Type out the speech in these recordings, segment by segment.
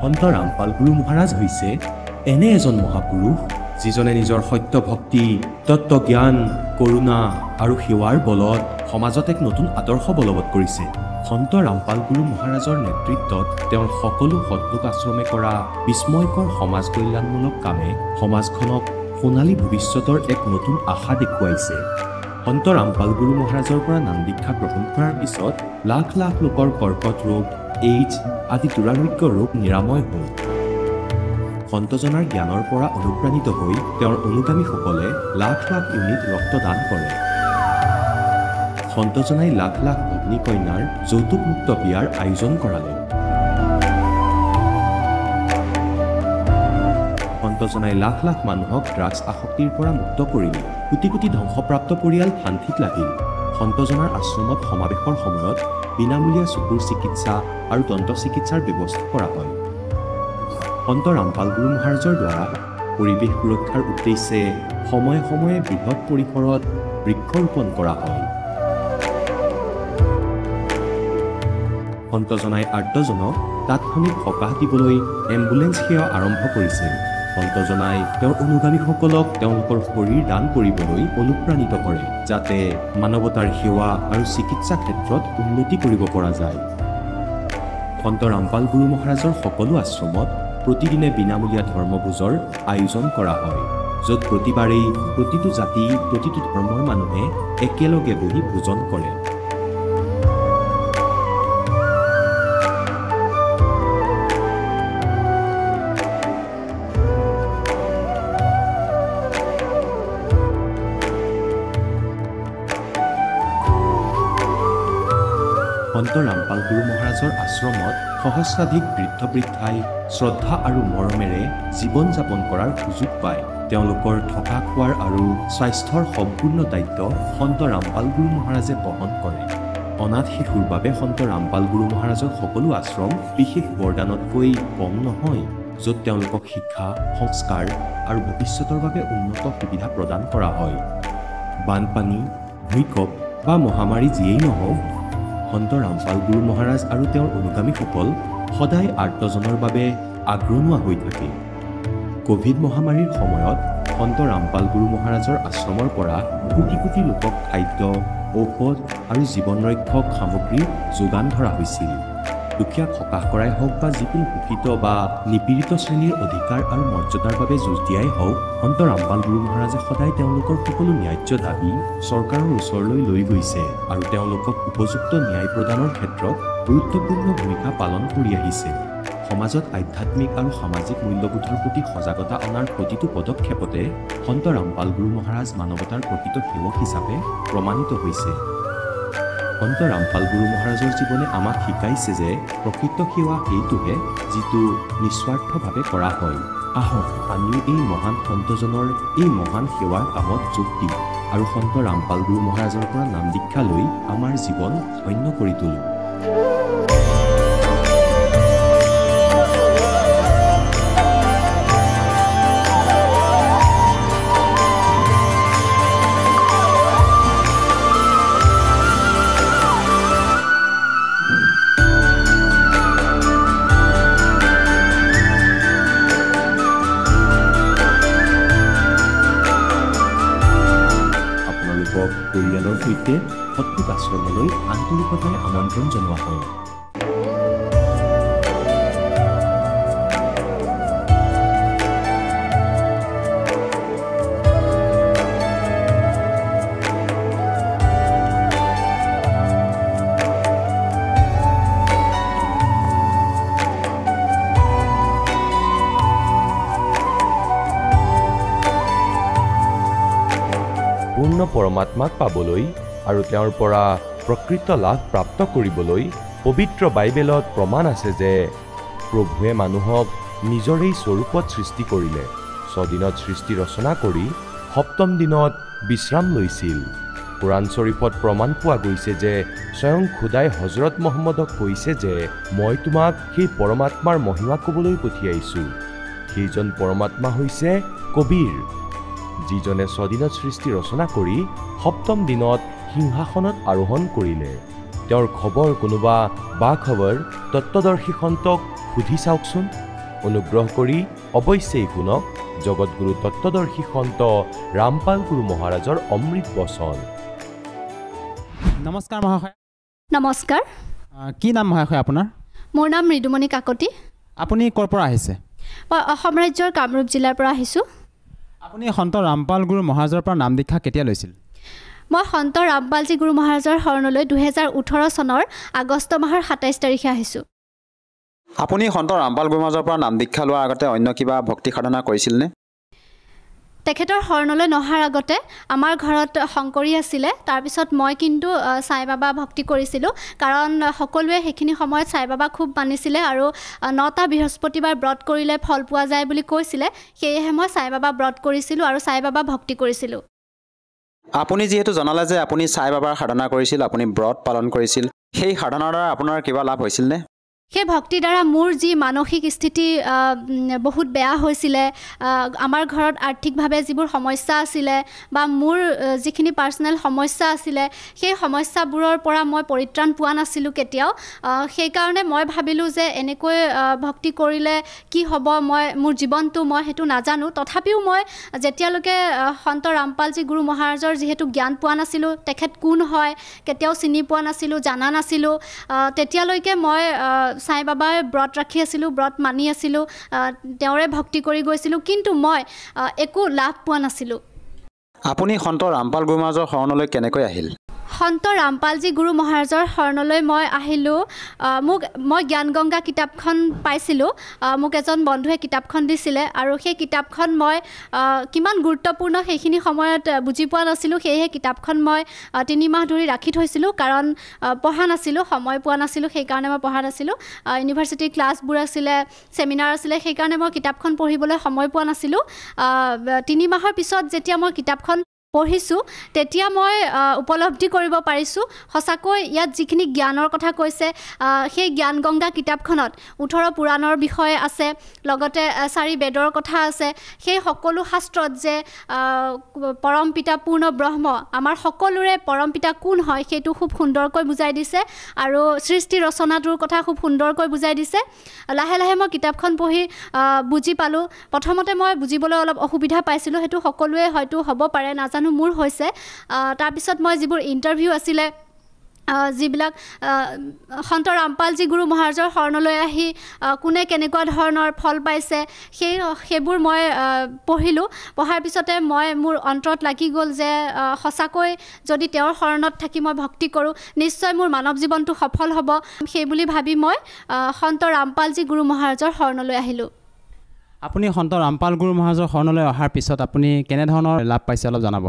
সন্ত ৰামপাল গুৰু মহাৰাজ হৈছে এনে এজন মহাপুৰুষ যিজনে নিজৰ সত্য ভক্তি, তত্ত্ব জ্ঞান, কৰুণা আৰু সেৱাৰ বলত সমাজত এক নতুন আদৰ্শ বলবৎ কৰিছে। সন্ত ৰামপাল গুৰু মহাৰাজৰ নেতৃত্বত তেওঁৰ সকলো সৎলোক আশ্ৰমে কৰা বিস্ময়কৰ সমাজ কল্যাণমূলক কামে সমাজখনক সোণালী ভৱিষ্যতৰ এক নতুন আশা দেখুৱাইছে। সন্ত ৰামপাল গুৰু মহাৰাজৰ পৰা নাম দীক্ষা গ্ৰহণ কৰাৰ পিছত লাখ লাখ লোকৰ কৰ্কট ৰোগ, এইডছ আদি দুৰাৰোগ্য ৰোগ নিৰাময় হ'ল। সন্তজনাৰ জ্ঞানৰ পৰা অনুপ্ৰাণিত হৈ তেওঁৰ অনুগামীসকলে লাখ লাখ ইউনিট ৰক্তদান কৰে। সন্তজনাই লাখ লাখ ভগ্নী কন্যাৰ যৌতুকমুক্ত বিয়াৰ আয়োজন কৰালে। সন্তজনাই লাখ লাখ মানুহক ড্ৰাগছ আসক্তিৰ পৰা মুক্ত কৰিলে। কোটি কোটি ধ্বংসপ্ৰাপ্ত পৰিয়াল শান্তিত লাগিল। সন্তজনাৰ আশ্ৰমত সমাৱেশৰ সময়ত বিনামূলীয়া চকুৰ চিকিৎসা আৰু দন্ত চিকিৎসাৰ ব্যৱস্থা কৰা হয়। সন্ত ৰামপাল গুৰু মহাৰাজৰ দ্বাৰা পৰিৱেশ সুৰক্ষাৰ উদ্দেশ্যে সময়ে সময়ে বৃহৎ পৰিসৰত বৃক্ষৰোপণ কৰা হয়। সন্তজনাই আৰ্তজনক তাৎক্ষণিক সকাহ দিবলৈ এম্বুলেন্স সেৱা আৰম্ভ কৰিছিল। সন্তজনাই তেওঁৰ অনুগামীসকলক তেওঁলোকৰ শৰীৰ দান কৰিবলৈ অনুপ্ৰাণিত কৰে, যাতে মানৱতাৰ সেৱা আৰু চিকিৎসা ক্ষেত্ৰত উন্নতি কৰিব পৰা যায়। সন্ত ৰামপাল গুৰু মহাৰাজৰ সকলো আশ্ৰমত প্ৰতিদিনে বিনামূলীয়া ধৰ্মভোজৰ আয়োজন কৰা হয়, য'ত প্ৰতিবাৰেই প্ৰতিটো জাতি, প্ৰতিটো ধৰ্মৰ মানুহে একেলগে বহি ভোজন কৰে। সন্ত ৰামপাল গুৰু মহাৰাজৰ আশ্ৰমত সহস্ৰাধিক বৃদ্ধ বৃদ্ধাই শ্ৰদ্ধা আৰু মৰমেৰে জীৱন যাপন কৰাৰ সুযোগ পায়। তেওঁলোকৰ থকা খোৱাৰ আৰু স্বাস্থ্যৰ সম্পূৰ্ণ দায়িত্ব সন্ত ৰামপাল গুৰু মহাৰাজে বহন কৰে। অনাথ শিশুৰ বাবে সন্ত ৰামপাল গুৰু মহাৰাজৰ সকলো আশ্ৰম বিশেষ বৰদানতকৈ কম নহয়, য'ত তেওঁলোকক শিক্ষা, সংস্কাৰ আৰু ভৱিষ্যতৰ বাবে উন্নত সুবিধা প্ৰদান কৰা হয়। বানপানী, ভূমিকম্প বা মহামাৰী যিয়েই নহওক, সন্ত ৰামপাল গুৰু মহাৰাজ আৰু তেওঁৰ অনুগামীসকল সদায় আৰ্তজনৰ বাবে আগ্ৰহী হৈ থাকে। কোভিড মহামাৰীৰ সময়ত সন্ত ৰামপাল গুৰু মহাৰাজৰ আশ্ৰমৰ পৰা কোটি কোটি লোকক খাদ্য, ঔষধ আৰু জীৱন ৰক্ষক সামগ্ৰী যোগান ধৰা হৈছিল। দুখীয়াক সকাহ কৰাই হওক বা যিকোনো শোষিত বা নিপীড়িত শ্ৰেণীৰ অধিকাৰ আৰু মৰ্যাদাৰ বাবে যুঁজ দিয়াই হওক, সন্ত ৰামপাল গুৰু মহাৰাজে সদায় তেওঁলোকৰ সকলো ন্যায্য দাবী চৰকাৰৰ ওচৰলৈ লৈ গৈছে আৰু তেওঁলোকক উপযুক্ত ন্যায় প্ৰদানৰ ক্ষেত্ৰত গুৰুত্বপূৰ্ণ ভূমিকা পালন কৰি আহিছে। সমাজত আধ্যাত্মিক আৰু সামাজিক মূল্যবোধৰ প্ৰতি সজাগতা অনাৰ প্ৰতিটো পদক্ষেপতে সন্ত ৰামপাল গুৰু মহাৰাজ মানৱতাৰ প্ৰকৃত সেৱক হিচাপে প্ৰমাণিত হৈছে। সন্ত ৰামপাল গুৰু মহাৰাজৰ জীৱনে আমাক শিকাইছে যে প্ৰকৃত সেৱা সেইটোহে যিটো নিস্বাৰ্থভাৱে কৰা হয়। আহক আমিও এই মহান সন্তজনৰ এই মহান সেৱাৰ কামত যোগ দিওঁ আৰু সন্ত ৰামপাল গুৰু মহাৰাজৰ পৰা নাম দীক্ষা লৈ আমাৰ জীৱন ধন্য কৰি তোলোঁ। পৰিয়ালৰ সৈতে সৎলোক আশ্ৰমলৈ আন্তৰিকতাৰে আমন্ত্ৰণ জনোৱা হয়। পূৰ্ণ পৰমাত্মাক পাবলৈ আৰু তেওঁৰ পৰা প্ৰকৃত লাভ প্ৰাপ্ত কৰিবলৈ পবিত্ৰ বাইবেলত প্ৰমাণ আছে যে প্ৰভুৱে মানুহক নিজৰেই স্বৰূপত সৃষ্টি কৰিলে, 6 দিনত সৃষ্টি ৰচনা কৰি 7ম দিনত বিশ্ৰাম লৈছিল। কোৰাণ শ্বৰীফত প্ৰমাণ পোৱা গৈছে যে স্বয়ং খুদাই হজৰত মহম্মদক কৈছে যে মই তোমাক সেই পৰমাত্মাৰ মহিমা ক'বলৈ পঠিয়াইছোঁ। সেইজন পৰমাত্মা হৈছে কবীৰ, যিজনে 6 দিনত সৃষ্টি ৰচনা কৰি 7ম দিনত সিংহাসনত আৰোহণ কৰিলে। তেওঁৰ খবৰ কোনোবা বা খবৰ তত্ত্বদৰ্শী সন্তক সুধি চাওকচোন। অনুগ্ৰহ কৰি অৱশ্যেই শুনক জগতগুৰু তত্ত্বদৰ্শী সন্ত ৰামপাল গুৰু মহাৰাজৰ অমৃত বচন। নমস্কাৰ মহাশয়। নমস্কাৰ। কি নাম মহাশয় আপোনাৰ? মোৰ নাম মৃদুমণি কাকতি। আপুনি ক'ৰ পৰা আহিছে? মই অসম ৰাজ্যৰ কামৰূপ জিলাৰ পৰা আহিছোঁ। আপুনি সন্ত ৰামপাল গুৰু মহাৰাজৰ পৰা নাম দীক্ষা কেতিয়া লৈছিল? মই সন্ত ৰামপালজী গুৰু মহাৰাজৰ শৰণলৈ 2018 চনৰ আগষ্ট মাহৰ 27 তাৰিখে আহিছোঁ। আপুনি সন্ত ৰামপাল গুৰু মহাৰাজৰ পৰা নাম দীক্ষা লোৱাৰ আগতে অন্য কিবা ভক্তি সাধনা কৰিছিলনে? তেখেতৰ শৰণলৈ নহাৰ আগতে আমাৰ ঘৰত শংকৰী আছিলে। তাৰপিছত মই কিন্তু সাই বাবা ভক্তি কৰিছিলোঁ, কাৰণ সকলোৱে সেইখিনি সময়ত সাই বাবা খুব মানিছিলে আৰু 9টা বৃহস্পতিবাৰ ব্ৰত কৰিলে ফল পোৱা যায় বুলি কৈছিলে। সেয়েহে মই সাই বাবা ব্ৰত কৰিছিলোঁ আৰু সাই বাবা ভক্তি কৰিছিলোঁ। আপুনি যিহেতু জনালে যে আপুনি সাই বাবাৰ সাধনা কৰিছিল, আপুনি ব্ৰত পালন কৰিছিল, সেই সাধনাৰ দ্বাৰা আপোনাৰ কিবা লাভ হৈছিলনে? সেই ভক্তিৰ দ্বাৰা মোৰ যি মানসিক স্থিতি বহুত বেয়া হৈছিলে, আমাৰ ঘৰত আৰ্থিকভাৱে যিবোৰ সমস্যা আছিলে বা মোৰ যিখিনি পাৰ্চনেল সমস্যা আছিলে, সেই সমস্যাবোৰৰ পৰা মই পৰিত্ৰাণ পোৱা নাছিলোঁ কেতিয়াও। সেইকাৰণে মই ভাবিলোঁ যে এনেকৈ ভক্তি কৰিলে কি হ'ব, মোৰ জীৱনটো মই সেইটো নাজানো। তথাপিও মই যেতিয়ালৈকে সন্ত ৰামপালজী গুৰু মহাৰাজৰ যিহেতু জ্ঞান পোৱা নাছিলোঁ, তেখেত কোন হয় কেতিয়াও চিনি পোৱা নাছিলোঁ, জানা নাছিলোঁ, তেতিয়ালৈকে মই সাই বাবাৰ ব্ৰত ৰাখি আছিলোঁ, ব্ৰত মানি আছিলোঁ, তেওঁৰে ভক্তি কৰি গৈছিলোঁ, কিন্তু মই একো লাভ পোৱা নাছিলোঁ। আপুনি সন্ত ৰামপাল গুৰু মহাৰাজৰ শৰণলৈ কেনেকৈ আহিল? সন্ত ৰামপালজী গুৰু মহাৰাজৰ শৰণলৈ মই আহিলোঁ, মই জ্ঞান গংগা কিতাপখন পাইছিলোঁ। মোক এজন বন্ধুৱে কিতাপখন দিছিলে আৰু সেই কিতাপখন মই কিমান গুৰুত্বপূৰ্ণ সেইখিনি সময়ত বুজি পোৱা নাছিলোঁ। সেয়েহে কিতাপখন মই 3 মাহ ধৰি ৰাখি থৈছিলোঁ, কাৰণ পঢ়া নাছিলোঁ, সময় পোৱা নাছিলোঁ, সেইকাৰণে মই পঢ়া নাছিলোঁ। ইউনিভাৰ্চিটিৰ ক্লাছবোৰ আছিলে, ছেমিনাৰ আছিলে, সেইকাৰণে মই কিতাপখন পঢ়িবলৈ সময় পোৱা নাছিলোঁ। 3 মাহৰ পিছত যেতিয়া মই কিতাপখন পঢ়িছোঁ, তেতিয়া মই উপলব্ধি কৰিব পাৰিছোঁ সঁচাকৈ ইয়াত যিখিনি জ্ঞানৰ কথা কৈছে, সেই জ্ঞান গংগা কিতাপখনত 18 পুৰাণৰ বিষয়ে আছে, লগতে 4 বেদৰ কথা আছে। সেই সকলো শাস্ত্ৰত যে পৰম পিতা পূৰ্ণ ব্ৰহ্ম, আমাৰ সকলোৰে পৰম পিতা কোন হয় সেইটো খুব সুন্দৰকৈ বুজাই দিছে আৰু সৃষ্টি ৰচনাটোৰ কথা খুব সুন্দৰকৈ বুজাই দিছে। লাহে লাহে মই কিতাপখন পঢ়ি বুজি পালোঁ। প্ৰথমতে মই বুজিবলৈ অলপ অসুবিধা পাইছিলোঁ, সেইটো সকলোৱে হয়তো হ'ব পাৰে, নাজানো, মোৰ হৈছে। তাৰপিছত মই যিবোৰ ইণ্টাৰভিউ আছিলে, যিবিলাক সন্ত ৰামপালজী গুৰু মহাৰাজৰ শৰণলৈ আহি কোনে কেনেকুৱা ধৰণৰ ফল পাইছে, সেইবোৰ মই পঢ়িলোঁ। পঢ়াৰ পিছতে মোৰ অন্তৰত লাগি গ'ল যে সঁচাকৈ যদি তেওঁৰ শৰণত থাকি মই ভক্তি কৰোঁ, নিশ্চয় মোৰ মানৱ জীৱনটো সফল হ'ব। সেইবুলি ভাবি মই সন্ত ৰামপালজী গুৰু মহাৰাজৰ শৰণলৈ আহিলোঁ। আপুনি সন্ত ৰামপাল গুৰু মহাৰাজৰ শৰণলৈ অহাৰ পিছত আপুনি কেনেধৰণৰ লাভ পাইছে অলপ জনাব।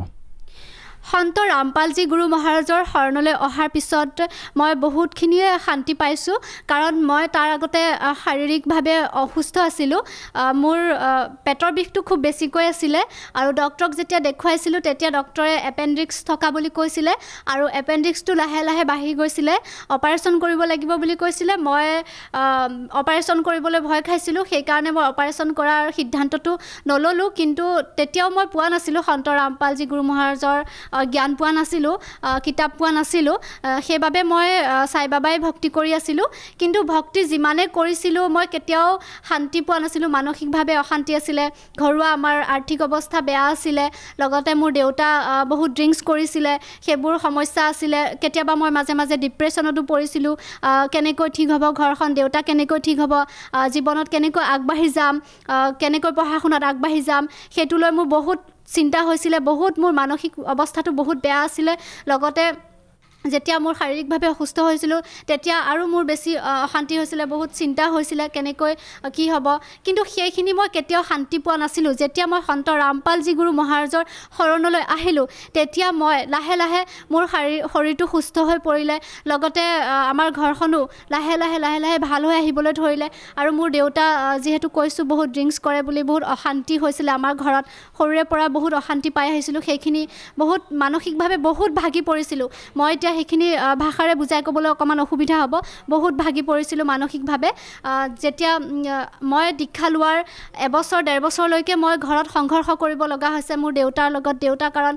সন্ত ৰামপালজী গুৰু মহাৰাজৰ শৰণলৈ অহাৰ পিছত মই বহুতখিনিয়ে শান্তি পাইছোঁ, কাৰণ মই তাৰ আগতে শাৰীৰিকভাৱে অসুস্থ আছিলোঁ। মোৰ পেটৰ বিষটো খুব বেছিকৈ আছিলে আৰু ডক্টৰক যেতিয়া দেখুৱাইছিলোঁ তেতিয়া ডক্টৰে এপেণ্ডিক্স থকা বুলি কৈছিলে আৰু এপেণ্ডিক্সটো লাহে লাহে বাঢ়ি গৈছিলে, অপাৰেশ্যন কৰিব লাগিব বুলি কৈছিলে। মই অপাৰেশ্যন কৰিবলৈ ভয় খাইছিলোঁ, সেইকাৰণে মই অপাৰেশ্যন কৰাৰ সিদ্ধান্তটো নল'লোঁ। কিন্তু তেতিয়াও মই পোৱা নাছিলোঁ সন্ত ৰামপালজী গুৰু মহাৰাজৰ জ্ঞান পোৱা নাছিলোঁ, কিতাপ পোৱা নাছিলোঁ, সেইবাবে মই সাই বাবাই ভক্তি কৰি আছিলোঁ। কিন্তু ভক্তি যিমানে কৰিছিলোঁ মই কেতিয়াও শান্তি পোৱা নাছিলোঁ, মানসিকভাৱে অশান্তি আছিলে। ঘৰুৱা আমাৰ আৰ্থিক অৱস্থা বেয়া আছিলে, লগতে মোৰ দেউতা বহুত ড্ৰিংকছ কৰিছিলে, সেইবোৰ সমস্যা আছিলে। কেতিয়াবা মই মাজে মাজে ডিপ্ৰেশ্যনতো পৰিছিলোঁ। কেনেকৈ ঠিক হ'ব ঘৰখন, দেউতা কেনেকৈ ঠিক হ'ব, জীৱনত কেনেকৈ আগবাঢ়ি যাম, কেনেকৈ পঢ়া শুনাত আগবাঢ়ি যাম, সেইটো লৈ মোৰ বহুত চিন্তা হৈছিলে। মোৰ মানসিক অৱস্থাটো বহুত বেয়া আছিলে। লগতে যেতিয়া মোৰ শাৰীৰিকভাৱে অসুস্থ হৈছিলোঁ তেতিয়া আৰু মোৰ বেছি অশান্তি হৈছিলে, বহুত চিন্তা হৈছিলে কেনেকৈ কি হ'ব। কিন্তু সেইখিনি মই কেতিয়াও শান্তি পোৱা নাছিলোঁ। যেতিয়া মই সন্ত ৰামপালজী গুৰু মহাৰাজৰ শৰণলৈ আহিলোঁ তেতিয়া মই লাহে লাহে মোৰ শৰীৰটো সুস্থ হৈ পৰিলে, লগতে আমাৰ ঘৰখনো লাহে লাহে ভাল হৈ আহিবলৈ ধৰিলে। আৰু মোৰ দেউতা যিহেতু কৈছোঁ বহুত ড্ৰিংকছ কৰে বুলি, বহুত অশান্তি হৈছিলে আমাৰ ঘৰত, সৰুৰে পৰা বহুত অশান্তি পাই আহিছিলোঁ। সেইখিনি বহুত মানসিকভাৱে বহুত ভাগি পৰিছিলোঁ। মই এতিয়া এতিয়া সেইখিনি ভাষাৰে বুজাই ক'বলৈ অকণমান অসুবিধা হ'ব বহুত ভাগি পৰিছিলোঁ মানসিকভাৱে যেতিয়া মই দীক্ষা লোৱাৰ এবছৰ 1.5 বছৰলৈকে মই ঘৰত সংঘৰ্ষ কৰিব লগা হৈছে মোৰ দেউতাৰ লগত দেউতা কাৰণ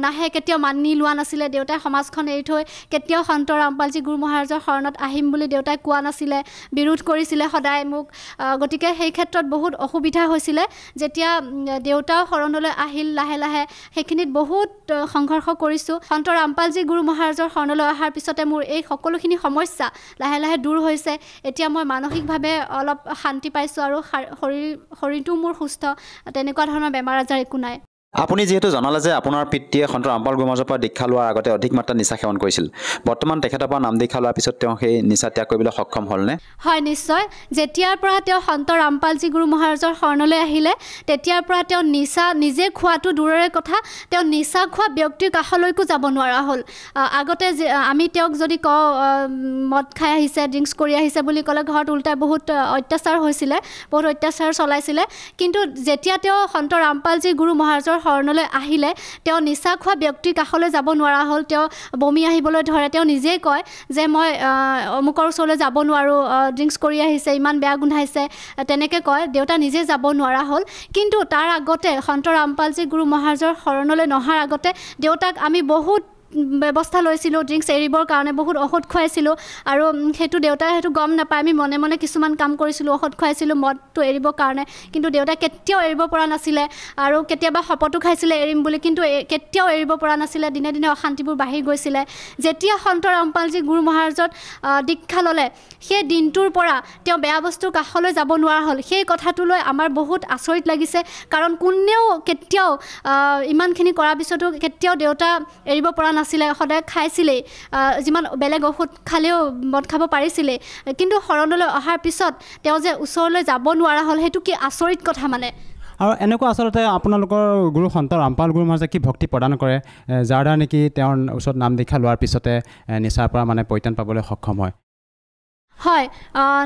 নাহে কেতিয়াও মানি লোৱা নাছিলে দেউতাই সমাজখন এৰি থৈ কেতিয়াও সন্ত ৰামপালজী গুৰু মহাৰাজৰ শৰণত আহিম বুলি দেউতাই কোৱা নাছিলে বিৰোধ কৰিছিলে সদায় মোক গতিকে সেই ক্ষেত্ৰত বহুত অসুবিধা হৈছিলে যেতিয়া দেউতা শৰণলৈ আহিল লাহে লাহে সেইখিনিত বহুত সংঘৰ্ষ কৰিছোঁ সন্ত ৰামপালজী গুৰু মহাৰাজৰ শৰণলৈ অহাৰ পিছতে মোৰ এই সকলোখিনি সমস্যা লাহে লাহে দূৰ হৈছে এতিয়া মই মানসিকভাৱে অলপ শান্তি পাইছোঁ আৰু শৰীৰটো মোৰ সুস্থ তেনেকুৱা ধৰণৰ বেমাৰ আজাৰ একো নাই আপুনি যেহেতু জনালে যে আপোনাৰ পিতৃয়ে সন্ত ৰামপাল গুৰু মহাৰাজৰ পৰা দীক্ষা লোৱাৰ আগতে অধিক মাত্ৰা নিচা সেৱন কৰিছিল বৰ্তমান তেখেতৰ পৰা নাম দীক্ষা লোৱাৰ পিছত তেওঁ সেই নিচা ত্যাগ কৰিবলৈ সক্ষম হ'লনে হয় নিশ্চয় যেতিয়াৰ পৰা তেওঁ সন্ত ৰামপালজী গুৰু মহাৰাজৰ শৰণলৈ আহিলে তেতিয়াৰ পৰা তেওঁ নিচা নিজে খোৱাটো দূৰৰে কথা তেওঁ নিচা খোৱা ব্যক্তিৰ কাষলৈকো যাব নোৱাৰা হ'ল আগতে আমি তেওঁক যদি কওঁ মদ খাই আহিছে ড্ৰিংকছ কৰি আহিছে বুলি ক'লে ঘৰত উল্টাই বহুত অত্যাচাৰ হৈছিলে বহুত অত্যাচাৰ চলাইছিলে কিন্তু যেতিয়া তেওঁ সন্ত ৰামপালজী গুৰু মহাৰাজৰ শৰণলৈ আহিলে তেওঁ নিচা খোৱা ব্যক্তিৰ কাষলৈ যাব নোৱাৰা হ'ল তেওঁ বমি আহিবলৈ ধৰে তেওঁ নিজেই কয় যে মই অমুকৰ ওচৰলৈ যাব নোৱাৰোঁ ড্ৰিংকছ কৰি আহিছে ইমান বেয়া গোন্ধাইছে তেনেকৈ কয় দেউতা নিজে যাব নোৱাৰা হ'ল কিন্তু তাৰ আগতে সন্ত ৰামপালজী গুৰু মহাৰাজৰ শৰণলৈ নহাৰ আগতে দেউতাক আমি বহুত ব্যৱস্থা লৈছিলোঁ ড্ৰিংকছ এৰিবৰ কাৰণে বহুত ঔষধ খুৱাইছিলোঁ আৰু সেইটো দেউতাই সেইটো গম নাপায় আমি মনে মনে কিছুমান কাম কৰিছিলোঁ ঔষধ খুৱাইছিলোঁ মদটো এৰিবৰ কাৰণে কিন্তু দেউতাই কেতিয়াও এৰিব পৰা নাছিলে আৰু কেতিয়াবা শপতো খাইছিলে এৰিম বুলি কিন্তু কেতিয়াও এৰিব পৰা নাছিলে দিনে দিনে অশান্তিবোৰ বাঢ়ি গৈছিলে যেতিয়া সন্ত ৰামপালজী গুৰু মহাৰাজত দীক্ষা ল'লে সেই দিনটোৰ পৰা তেওঁ বেয়া বস্তুৰ কাষলৈ যাব নোৱাৰা হ'ল সেই কথাটোলৈ আমাৰ বহুত আচৰিত লাগিছে কাৰণ কোনেও কেতিয়াও ইমানখিনি কৰাৰ পিছতো কেতিয়াও দেউতা এৰিব পৰা নাছিলে সদায় খাইছিলেই যিমান বেলেগ ঔষধ খালেও মদ খাব পাৰিছিলেই কিন্তু শৰণলৈ অহাৰ পিছত তেওঁ যে ওচৰলৈ যাব নোৱাৰা হ'ল সেইটো কি আচৰিত কথা মানে আৰু এনেকুৱা আচলতে আপোনালোকৰ গুৰু সন্ত ৰামপাল গুৰু মহাৰাজে কি ভক্তি প্ৰদান কৰে যাৰ দ্বাৰা নেকি তেওঁৰ ওচৰত নাম দীক্ষা লোৱাৰ পিছতে নিচাৰ পৰা মানে পৰিত্ৰাণ পাবলৈ সক্ষম হয় হয়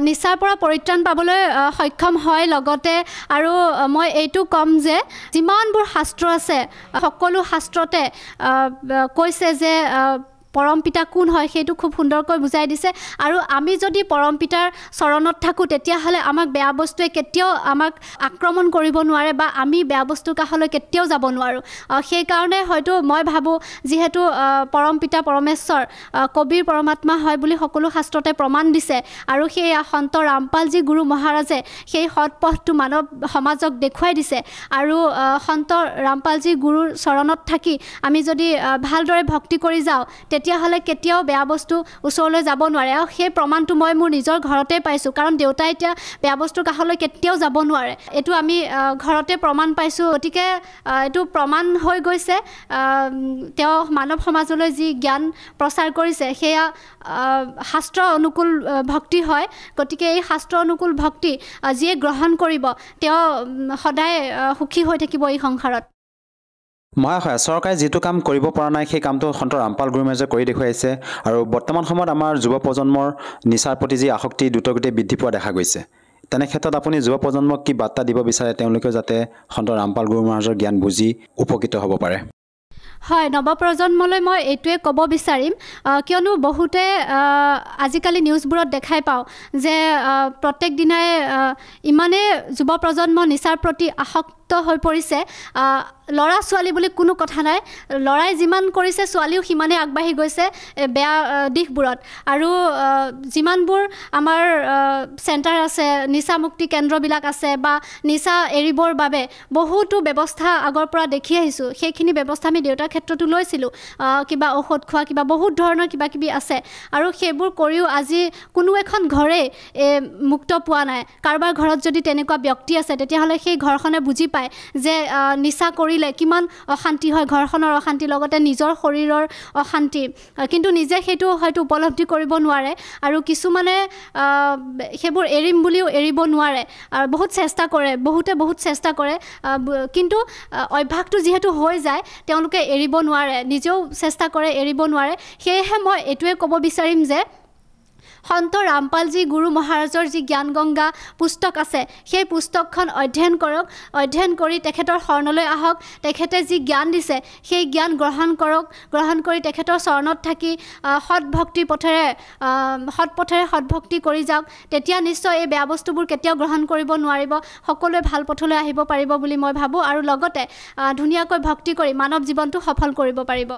নিচাৰ পৰা পৰিত্ৰাণ পাবলৈ সক্ষম হয় লগতে আৰু মই এইটো ক'ম যে যিমানবোৰ শাস্ত্ৰ আছে সকলো শাস্ত্ৰতে কৈছে যে পৰম পিতা কোন হয় সেইটো খুব সুন্দৰকৈ বুজাই দিছে আৰু আমি যদি পৰম পিতাৰ চৰণত থাকোঁ তেতিয়াহ'লে আমাক বেয়া বস্তুৱে কেতিয়াও আমাক আক্ৰমণ কৰিব নোৱাৰে বা আমি বেয়া বস্তুৰ কাষলৈ কেতিয়াও যাব নোৱাৰোঁ সেইকাৰণে হয়তো মই ভাবোঁ যিহেতু পৰম পিতা পৰমেশ্বৰ কবিৰ পৰমাত্মা হয় বুলি সকলো শাস্ত্ৰতে প্ৰমাণ দিছে আৰু সেই সন্ত ৰামপালজী গুৰু মহাৰাজে সেই সৎ পথটো মানৱ সমাজক দেখুৱাই দিছে আৰু সন্ত ৰামপালজী গুৰুৰ চৰণত থাকি আমি যদি ভালদৰে ভক্তি কৰি যাওঁ তেতিয়াহ'লে কেতিয়াও বেয়া বস্তু ওচৰলৈ যাব নোৱাৰে আৰু সেই প্ৰমাণটো মই মোৰ নিজৰ ঘৰতে পাইছোঁ কাৰণ দেউতাই এতিয়া বেয়া বস্তুৰ কাষলৈ কেতিয়াও যাব নোৱাৰে এইটো আমি ঘৰতে প্ৰমাণ পাইছোঁ গতিকে এইটো প্ৰমাণ হৈ গৈছে তেওঁ মানৱ সমাজলৈ যি জ্ঞান প্ৰচাৰ কৰিছে সেয়া শাস্ত্ৰ অনুকূল ভক্তি হয় গতিকে এই শাস্ত্ৰ অনুকূল ভক্তি যিয়ে গ্ৰহণ কৰিব তেওঁ সদায় সুখী হৈ থাকিব এই সংসাৰত মহাশয় চৰকাৰে যিটো কাম কৰিব পৰা নাই সেই কামটো সন্ত ৰামপাল গুৰু মহাৰাজে কৰি দেখুৱাইছে আৰু বৰ্তমান সময়ত আমাৰ যুৱ প্ৰজন্মৰ নিচাৰ প্ৰতি যি আসক্তি দ্ৰুতগতিত বৃদ্ধি পোৱা দেখা গৈছে তেনে ক্ষেত্ৰত আপুনি যুৱ প্ৰজন্মক কি বাৰ্তা দিব বিচাৰে তেওঁলোকেও যাতে সন্ত ৰামপাল গুৰু মহাৰাজৰ জ্ঞান বুজি উপকৃত হ'ব পাৰে হয় নৱপ্ৰজন্মলৈ মই এইটোৱে ক'ব বিচাৰিম কিয়নো বহুতে আজিকালি নিউজবোৰত দেখাই পাওঁ যে প্ৰত্যেক দিনাই ইমানে যুৱ প্ৰজন্ম নিচাৰ প্ৰতি আসক্ত হৈ পৰিছে ল'ৰা ছোৱালী বুলি কোনো কথা নাই ল'ৰাই যিমান কৰিছে ছোৱালীও সিমানে আগবাঢ়ি গৈছে বেয়া দিশবোৰত আৰু যিমানবোৰ আমাৰ চেণ্টাৰ আছে নিচামুক্তি কেন্দ্ৰবিলাক আছে বা নিচা এৰিবৰ বাবে বহুতো ব্যৱস্থা আগৰ পৰা দেখি আহিছোঁ সেইখিনি ব্যৱস্থা আমি দেউতাৰ ক্ষেত্ৰতো লৈছিলোঁ কিবা ঔষধ খোৱা কিবা বহুত ধৰণৰ কিবা কিবি আছে আৰু সেইবোৰ কৰিও আজি কোনো এখন ঘৰে মুক্ত পোৱা নাই কাৰোবাৰ ঘৰত যদি তেনেকুৱা ব্যক্তি আছে তেতিয়াহ'লে সেই ঘৰখনে বুজি পায় যে নিচা কৰিলে কিমান অশান্তি হয় ঘৰখনৰ অশান্তি লগতে নিজৰ শৰীৰৰ অশান্তি কিন্তু নিজে সেইটো হয়তো উপলব্ধি কৰিব নোৱাৰে আৰু কিছুমানে সেইবোৰ এৰিম বুলিও এৰিব নোৱাৰে আৰু বহুত চেষ্টা কৰে বহুতে বহুত চেষ্টা কৰে কিন্তু অভ্যাসটো যিহেতু হৈ যায় তেওঁলোকে এৰিব নোৱাৰে নিজেও চেষ্টা কৰে এৰিব নোৱাৰে সেয়েহে মই এইটোৱে ক'ব বিচাৰিম যে সন্ত ৰামপালজী গুৰু মহাৰাজৰ যি জ্ঞান গংগা পুস্তক আছে সেই পুস্তকখন অধ্যয়ন কৰক অধ্যয়ন কৰি তেখেতৰ শৰণলৈ আহক তেখেতে যি জ্ঞান দিছে সেই জ্ঞান গ্ৰহণ কৰক গ্ৰহণ কৰি তেখেতৰ চৰণত থাকি সৎ ভক্তিৰ পথেৰে সৎ ভক্তি কৰি যাওক তেতিয়া নিশ্চয় এই বেয়া বস্তুবোৰ কেতিয়াও গ্ৰহণ কৰিব নোৱাৰিব সকলোৱে ভাল পথলৈ আহিব পাৰিব বুলি মই ভাবোঁ আৰু লগতে ধুনীয়াকৈ ভক্তি কৰি মানৱ জীৱনটো সফল কৰিব পাৰিব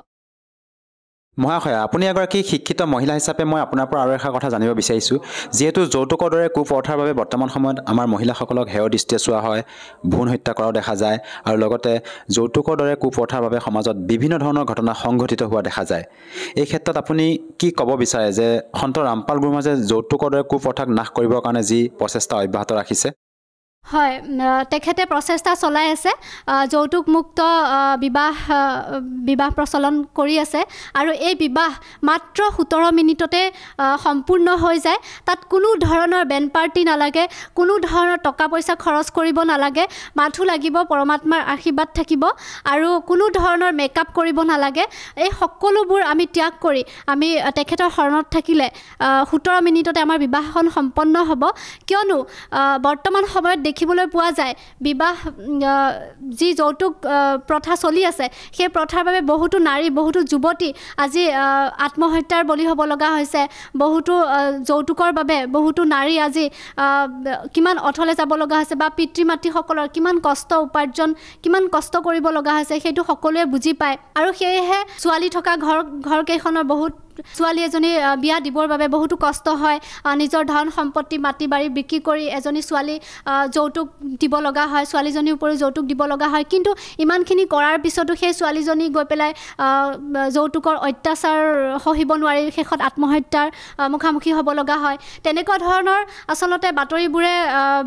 মহাশয়া আপুনি এগৰাকী শিক্ষিত মহিলা হিচাপে মই আপোনাৰ পৰা আৰু এষাৰ কথা জানিব বিচাৰিছোঁ যিহেতু যৌতুকৰ দৰে কুপ্ৰথাৰ বাবে বৰ্তমান সময়ত আমাৰ মহিলাসকলক হেয় দৃষ্টিৰে চোৱা হয় ভ্ৰূণ হত্যা কৰাও দেখা যায় আৰু লগতে যৌতুকৰ দৰে কুপ্ৰথাৰ বাবে সমাজত বিভিন্ন ধৰণৰ ঘটনা সংঘটিত হোৱা দেখা যায় এই ক্ষেত্ৰত আপুনি কি ক'ব বিচাৰে যে সন্ত ৰামপাল গুৰু মহাৰাজে যৌতুকৰ দৰে কুপ্ৰথাক নাশ কৰিবৰ কাৰণে যি প্ৰচেষ্টা অব্যাহত ৰাখিছে হয় তেখেতে প্ৰচেষ্টা চলাই আছে যৌতুক মুক্ত বিবাহ প্ৰচলন কৰি আছে আৰু এই বিবাহ মাত্ৰ 17 মিনিটতে সম্পূৰ্ণ হৈ যায় তাত কোনো ধৰণৰ বেন পাৰ্টি নালাগে কোনো ধৰণৰ টকা পইচা খৰচ কৰিব নালাগে মাথো লাগিব পৰমাত্মাৰ আশীৰ্বাদ থাকিব আৰু কোনো ধৰণৰ মেকআপ কৰিব নালাগে এই সকলোবোৰ আমি ত্যাগ কৰি আমি তেখেতৰ শৰণত থাকিলে 17 মিনিটতে আমাৰ বিবাহখন সম্পন্ন হ'ব কিয়নো বৰ্তমান সময়ত দেখিবলৈ পোৱা যায় বিবাহ যি যৌতুক প্ৰথা চলি আছে সেই প্ৰথাৰ বাবে বহুতো নাৰী বহুতো যুৱতী আজি আত্মহত্যাৰ বলি হ'ব লগা হৈছে বহুতো যৌতুকৰ বাবে বহুতো নাৰী আজি কিমান অথলে যাব লগা হৈছে বা পিতৃ মাতৃসকলৰ কিমান কষ্ট উপাৰ্জন কিমান কষ্ট কৰিব লগা হৈছে সেইটো সকলোৱে বুজি পায় আৰু সেয়েহে ছোৱালী থকা ঘৰকেইখনৰ বহুত ছোৱালী এজনী বিয়া দিবৰ বাবে বহুতো কষ্ট হয় নিজৰ ধন সম্পত্তি মাটি বাৰী বিক্ৰী কৰি এজনী ছোৱালী যৌতুক দিব লগা হয় ছোৱালীজনীৰ ওপৰত যৌতুক দিব লগা হয় কিন্তু ইমানখিনি কৰাৰ পিছতো সেই ছোৱালীজনী গৈ পেলাই যৌতুকৰ অত্যাচাৰ সহিব নোৱাৰি শেষত আত্মহত্যাৰ মুখামুখি হ'ব লগা হয় তেনেকুৱা ধৰণৰ আচলতে বাতৰিবোৰে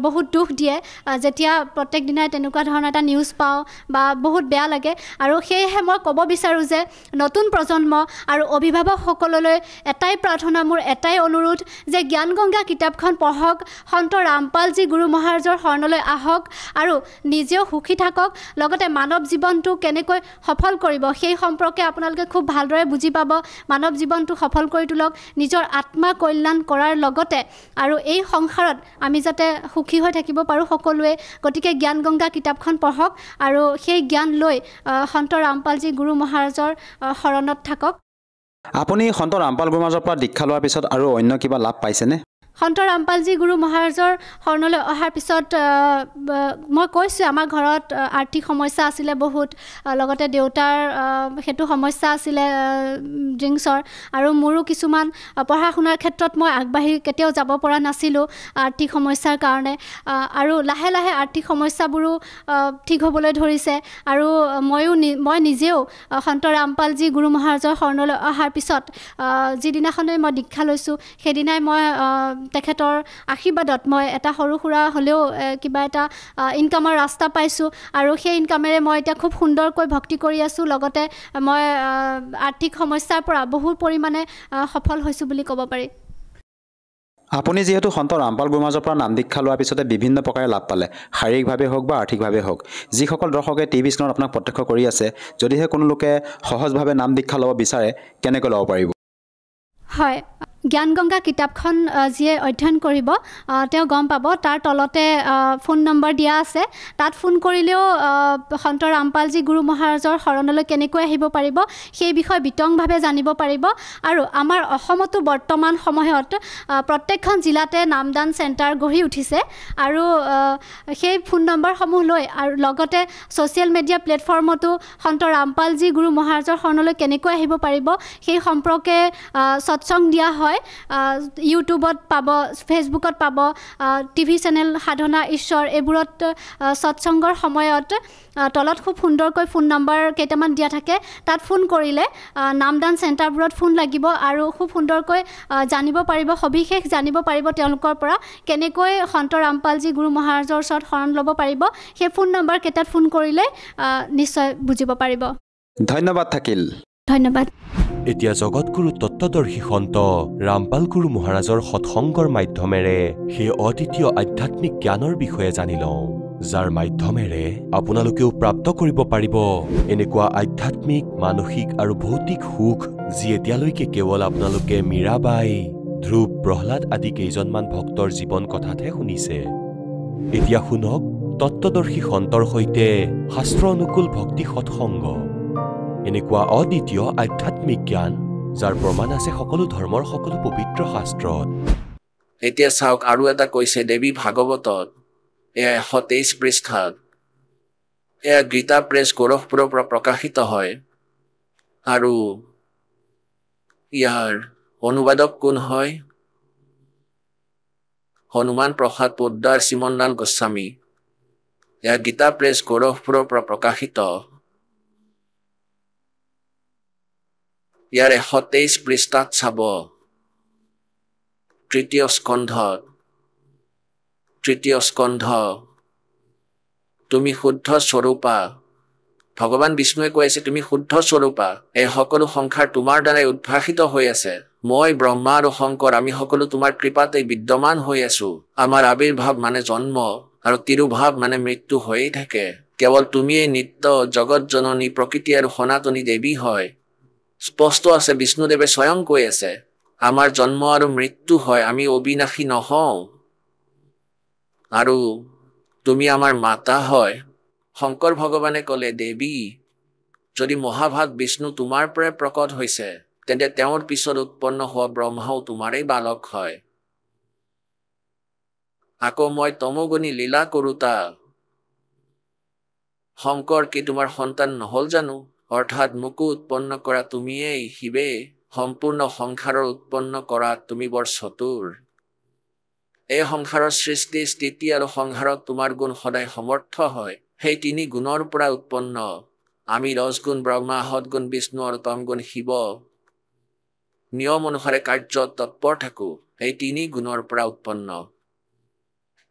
বহুত দুখ দিয়ে যেতিয়া প্ৰত্যেক দিনাই তেনেকুৱা ধৰণৰ এটা নিউজ পাওঁ বা বহুত বেয়া লাগে আৰু সেয়েহে মই ক'ব বিচাৰোঁ যে নতুন প্ৰজন্ম আৰু অভিভাৱক সকললৈ এটাই প্ৰাৰ্থনা মোৰ এটাই অনুৰোধ যে জ্ঞান গংগা কিতাপখন পঢ়ক সন্ত ৰামপালজী গুৰু মহাৰাজৰ শৰণলৈ আহক আৰু নিজেও সুখী থাকক লগতে মানৱ জীৱনটো কেনেকৈ সফল কৰিব সেই সম্পৰ্কে আপোনালোকে খুব ভালদৰে বুজি পাব মানৱ জীৱনটো সফল কৰি তোলক নিজৰ আত্মা কল্যাণ কৰাৰ লগতে আৰু এই সংসাৰত আমি যাতে সুখী হৈ থাকিব পাৰোঁ সকলোৱে গতিকে জ্ঞান গংগা কিতাপখন পঢ়ক আৰু সেই জ্ঞান লৈ সন্ত ৰামপালজী গুৰু মহাৰাজৰ শৰণত থাকক আপুনি সন্ত ৰামপাল গুৰু মহাৰাজৰ পৰা দীক্ষা লোৱাৰ পিছত আৰু অন্য কিবা লাভ পাইছেনে সন্ত ৰামপালজী গুৰু মহাৰাজৰ শৰণলৈ অহাৰ পিছত মই কৈছোঁ আমাৰ ঘৰত আৰ্থিক সমস্যা আছিলে বহুত লগতে দেউতাৰ সেইটো সমস্যা আছিলে ড্ৰিংকছৰ আৰু মোৰো কিছুমান পঢ়া শুনাৰ ক্ষেত্ৰত মই আগবাঢ়ি কেতিয়াও যাব পৰা নাছিলোঁ আৰ্থিক সমস্যাৰ কাৰণে আৰু লাহে লাহে আৰ্থিক সমস্যাবোৰো ঠিক হ'বলৈ ধৰিছে আৰু মই নিজেও সন্ত ৰামপালজী গুৰু মহাৰাজৰ শৰণলৈ অহাৰ পিছত যিদিনাখনেই মই দীক্ষা লৈছোঁ সেইদিনাই মই তেখেতৰ আশীৰ্বাদত মই এটা সৰু সুৰা হ'লেও কিবা এটা ইনকামৰ ৰাস্তা পাইছোঁ আৰু সেই ইনকামেৰে মই এতিয়া খুব সুন্দৰকৈ ভক্তি কৰি আছোঁ লগতে মই আৰ্থিক সমস্যাৰ পৰা বহু পৰিমাণে সফল হৈছোঁ বুলি ক'ব পাৰি আপুনি যিহেতু সন্ত ৰামপাল গুৰু মহাৰাজৰ পৰা নাম দীক্ষা লোৱাৰ পিছতে বিভিন্ন প্ৰকাৰে লাভ পালে শাৰীৰিকভাৱে হওক বা আৰ্থিকভাৱে হওক যিসকল দৰ্শকে টিভি স্ক্ৰীণত আপোনাক প্ৰত্যক্ষ কৰি আছে যদিহে কোনো লোকে সহজভাৱে নাম দীক্ষা ল'ব বিচাৰে কেনেকৈ ল'ব পাৰিব হয় জ্ঞান গংগা কিতাপখন যিয়ে অধ্যয়ন কৰিব তেওঁ গম পাব তাৰ তলতে ফোন নম্বৰ দিয়া আছে তাত ফোন কৰিলেও সন্ত ৰামপালজী গুৰু মহাৰাজৰ শৰণলৈ কেনেকৈ আহিব পাৰিব সেই বিষয়ে বিতংভাৱে জানিব পাৰিব আৰু আমাৰ অসমতো বৰ্তমান সময়ত প্ৰত্যেকখন জিলাতে নামদান চেণ্টাৰ গঢ়ি উঠিছে আৰু সেই ফোন নম্বৰসমূহ লৈ আৰু লগতে ছ'চিয়েল মিডিয়া প্লেটফৰ্মতো সন্ত ৰামপালজী গুৰু মহাৰাজৰ শৰণলৈ কেনেকৈ আহিব পাৰিব সেই সম্পৰ্কে সৎসং দিয়া হয় ইউটিউবত পাব ফেচবুকত পাব টিভি চেনেল সাধনা ঈশ্বৰ এইবোৰত সৎসংগৰ সময়ত তলত খুব সুন্দৰকৈ ফোন নম্বৰ কেইটামান দিয়া থাকে তাত ফোন কৰিলে নামদান চেণ্টাৰবোৰত ফোন লাগিব আৰু খুব সুন্দৰকৈ জানিব পাৰিব সবিশেষ জানিব পাৰিব তেওঁলোকৰ পৰা কেনেকৈ সন্ত ৰামপালজী গুৰু মহাৰাজৰ ওচৰত শৰণ ল'ব পাৰিব সেই ফোন নম্বৰ কেইটাত ফোন কৰিলে নিশ্চয় বুজিব পাৰিব ধন্যবাদ থাকিল ধন্যবাদ এতিয়া জগতগুৰু তত্ত্বদৰ্শী সন্ত ৰামপাল গুৰু মহাৰাজৰ সৎসংগৰ মাধ্যমেৰে সেই অদ্বিতীয় আধ্যাত্মিক জ্ঞানৰ বিষয়ে জানি লওঁ যাৰ মাধ্যমেৰে আপোনালোকেও প্ৰাপ্ত কৰিব পাৰিব এনেকুৱা আধ্যাত্মিক মানসিক আৰু ভৌতিক সুখ যি এতিয়ালৈকে কেৱল আপোনালোকে মীৰাবাই ধ্ৰুৱ প্ৰহ্লাদ আদি কেইজনমান ভক্তৰ জীৱন কথাতহে শুনিছে। এতিয়া শুনক তত্ত্বদৰ্শী সন্তৰ সৈতে শাস্ত্ৰ অনুকূল ভক্তি সৎসংগ, এনেকুৱা অদ্বিতীয় আধ্যাত্মিক জ্ঞান যাৰ প্ৰমাণ আছে সকলো ধৰ্মৰ সকলো পবিত্ৰ শাস্ত্ৰত। এতিয়া চাওক আৰু এটা কৈছে দেৱী ভাগৱতত, এয়া 123 পৃষ্ঠাত। এয়া গীতা প্ৰেছ গোৰখপুৰৰ পৰা প্ৰকাশিত হয়। আৰু ইয়াৰ অনুবাদক কোন হয়? হনুমান প্ৰসাদ পোদ্দাৰ শ্ৰীমনলাল গোস্বামী। এয়া গীতা প্ৰেছ গোৰখপুৰৰ পৰা প্ৰকাশিত। ইয়াৰ 123 পৃষ্ঠাত চাব, তৃতীয় স্কন্ধ, তুমি শুদ্ধ স্বৰূপা। ভগৱান বিষ্ণুৱে কৈ আছে তুমি শুদ্ধ স্বৰূপা, এই সকলো সংসাৰ তোমাৰ দ্বাৰাই উদ্ভাসিত হৈ আছে। মই ব্ৰহ্মা আৰু শংকৰ আমি সকলো তোমাৰ কৃপাতেই বিদ্যমান হৈ আছো। আমাৰ আবিৰ্ভাৱ মানে জন্ম আৰু তিৰুভাৱ মানে মৃত্যু হৈয়ে থাকে। কেৱল তুমিয়েই নিত্য জগত জননী প্ৰকৃতি আৰু সনাতনী দেৱী হয়। স্পষ্ট আছে, বিষ্ণুদেৱে স্বয়ং কৈ আছে আমাৰ জন্ম আৰু মৃত্যু হয়, আমি অবিনাশী নহওঁ। আৰু তুমি আমাৰ মাতা হয়। শংকৰ ভগৱানে ক'লে দেৱী, যদি মহাভাগ বিষ্ণু তোমাৰ পৰাই প্ৰকট হৈছে, তেন্তে তেওঁৰ পিছত উৎপন্ন হোৱা ব্ৰহ্মাও তোমাৰেই বালক হয়। আকৌ মই তমোগুণী লীলা কৰোঁতা শংকৰ কি তোমাৰ সন্তান নহল জানো? অৰ্থাৎ মোকো উৎপন্ন কৰা তুমিয়েই শিৱে, সম্পূৰ্ণ সংসাৰৰ উৎপন্ন কৰাত তুমি বৰ চতুৰ। এই সংসাৰৰ সৃষ্টি স্থিতি আৰু সংহাৰত তোমাৰ গুণ সদায় সমৰ্থ হয়। সেই 3 গুণৰ পৰা উৎপন্ন। আমি ৰজগুণ ব্ৰহ্মা, সৎগুণ বিষ্ণু আৰু তমগুণ শিৱ নিয়ম অনুসাৰে কাৰ্যত তৎপৰ থাকো। এই 3 গুণৰ পৰা উৎপন্ন।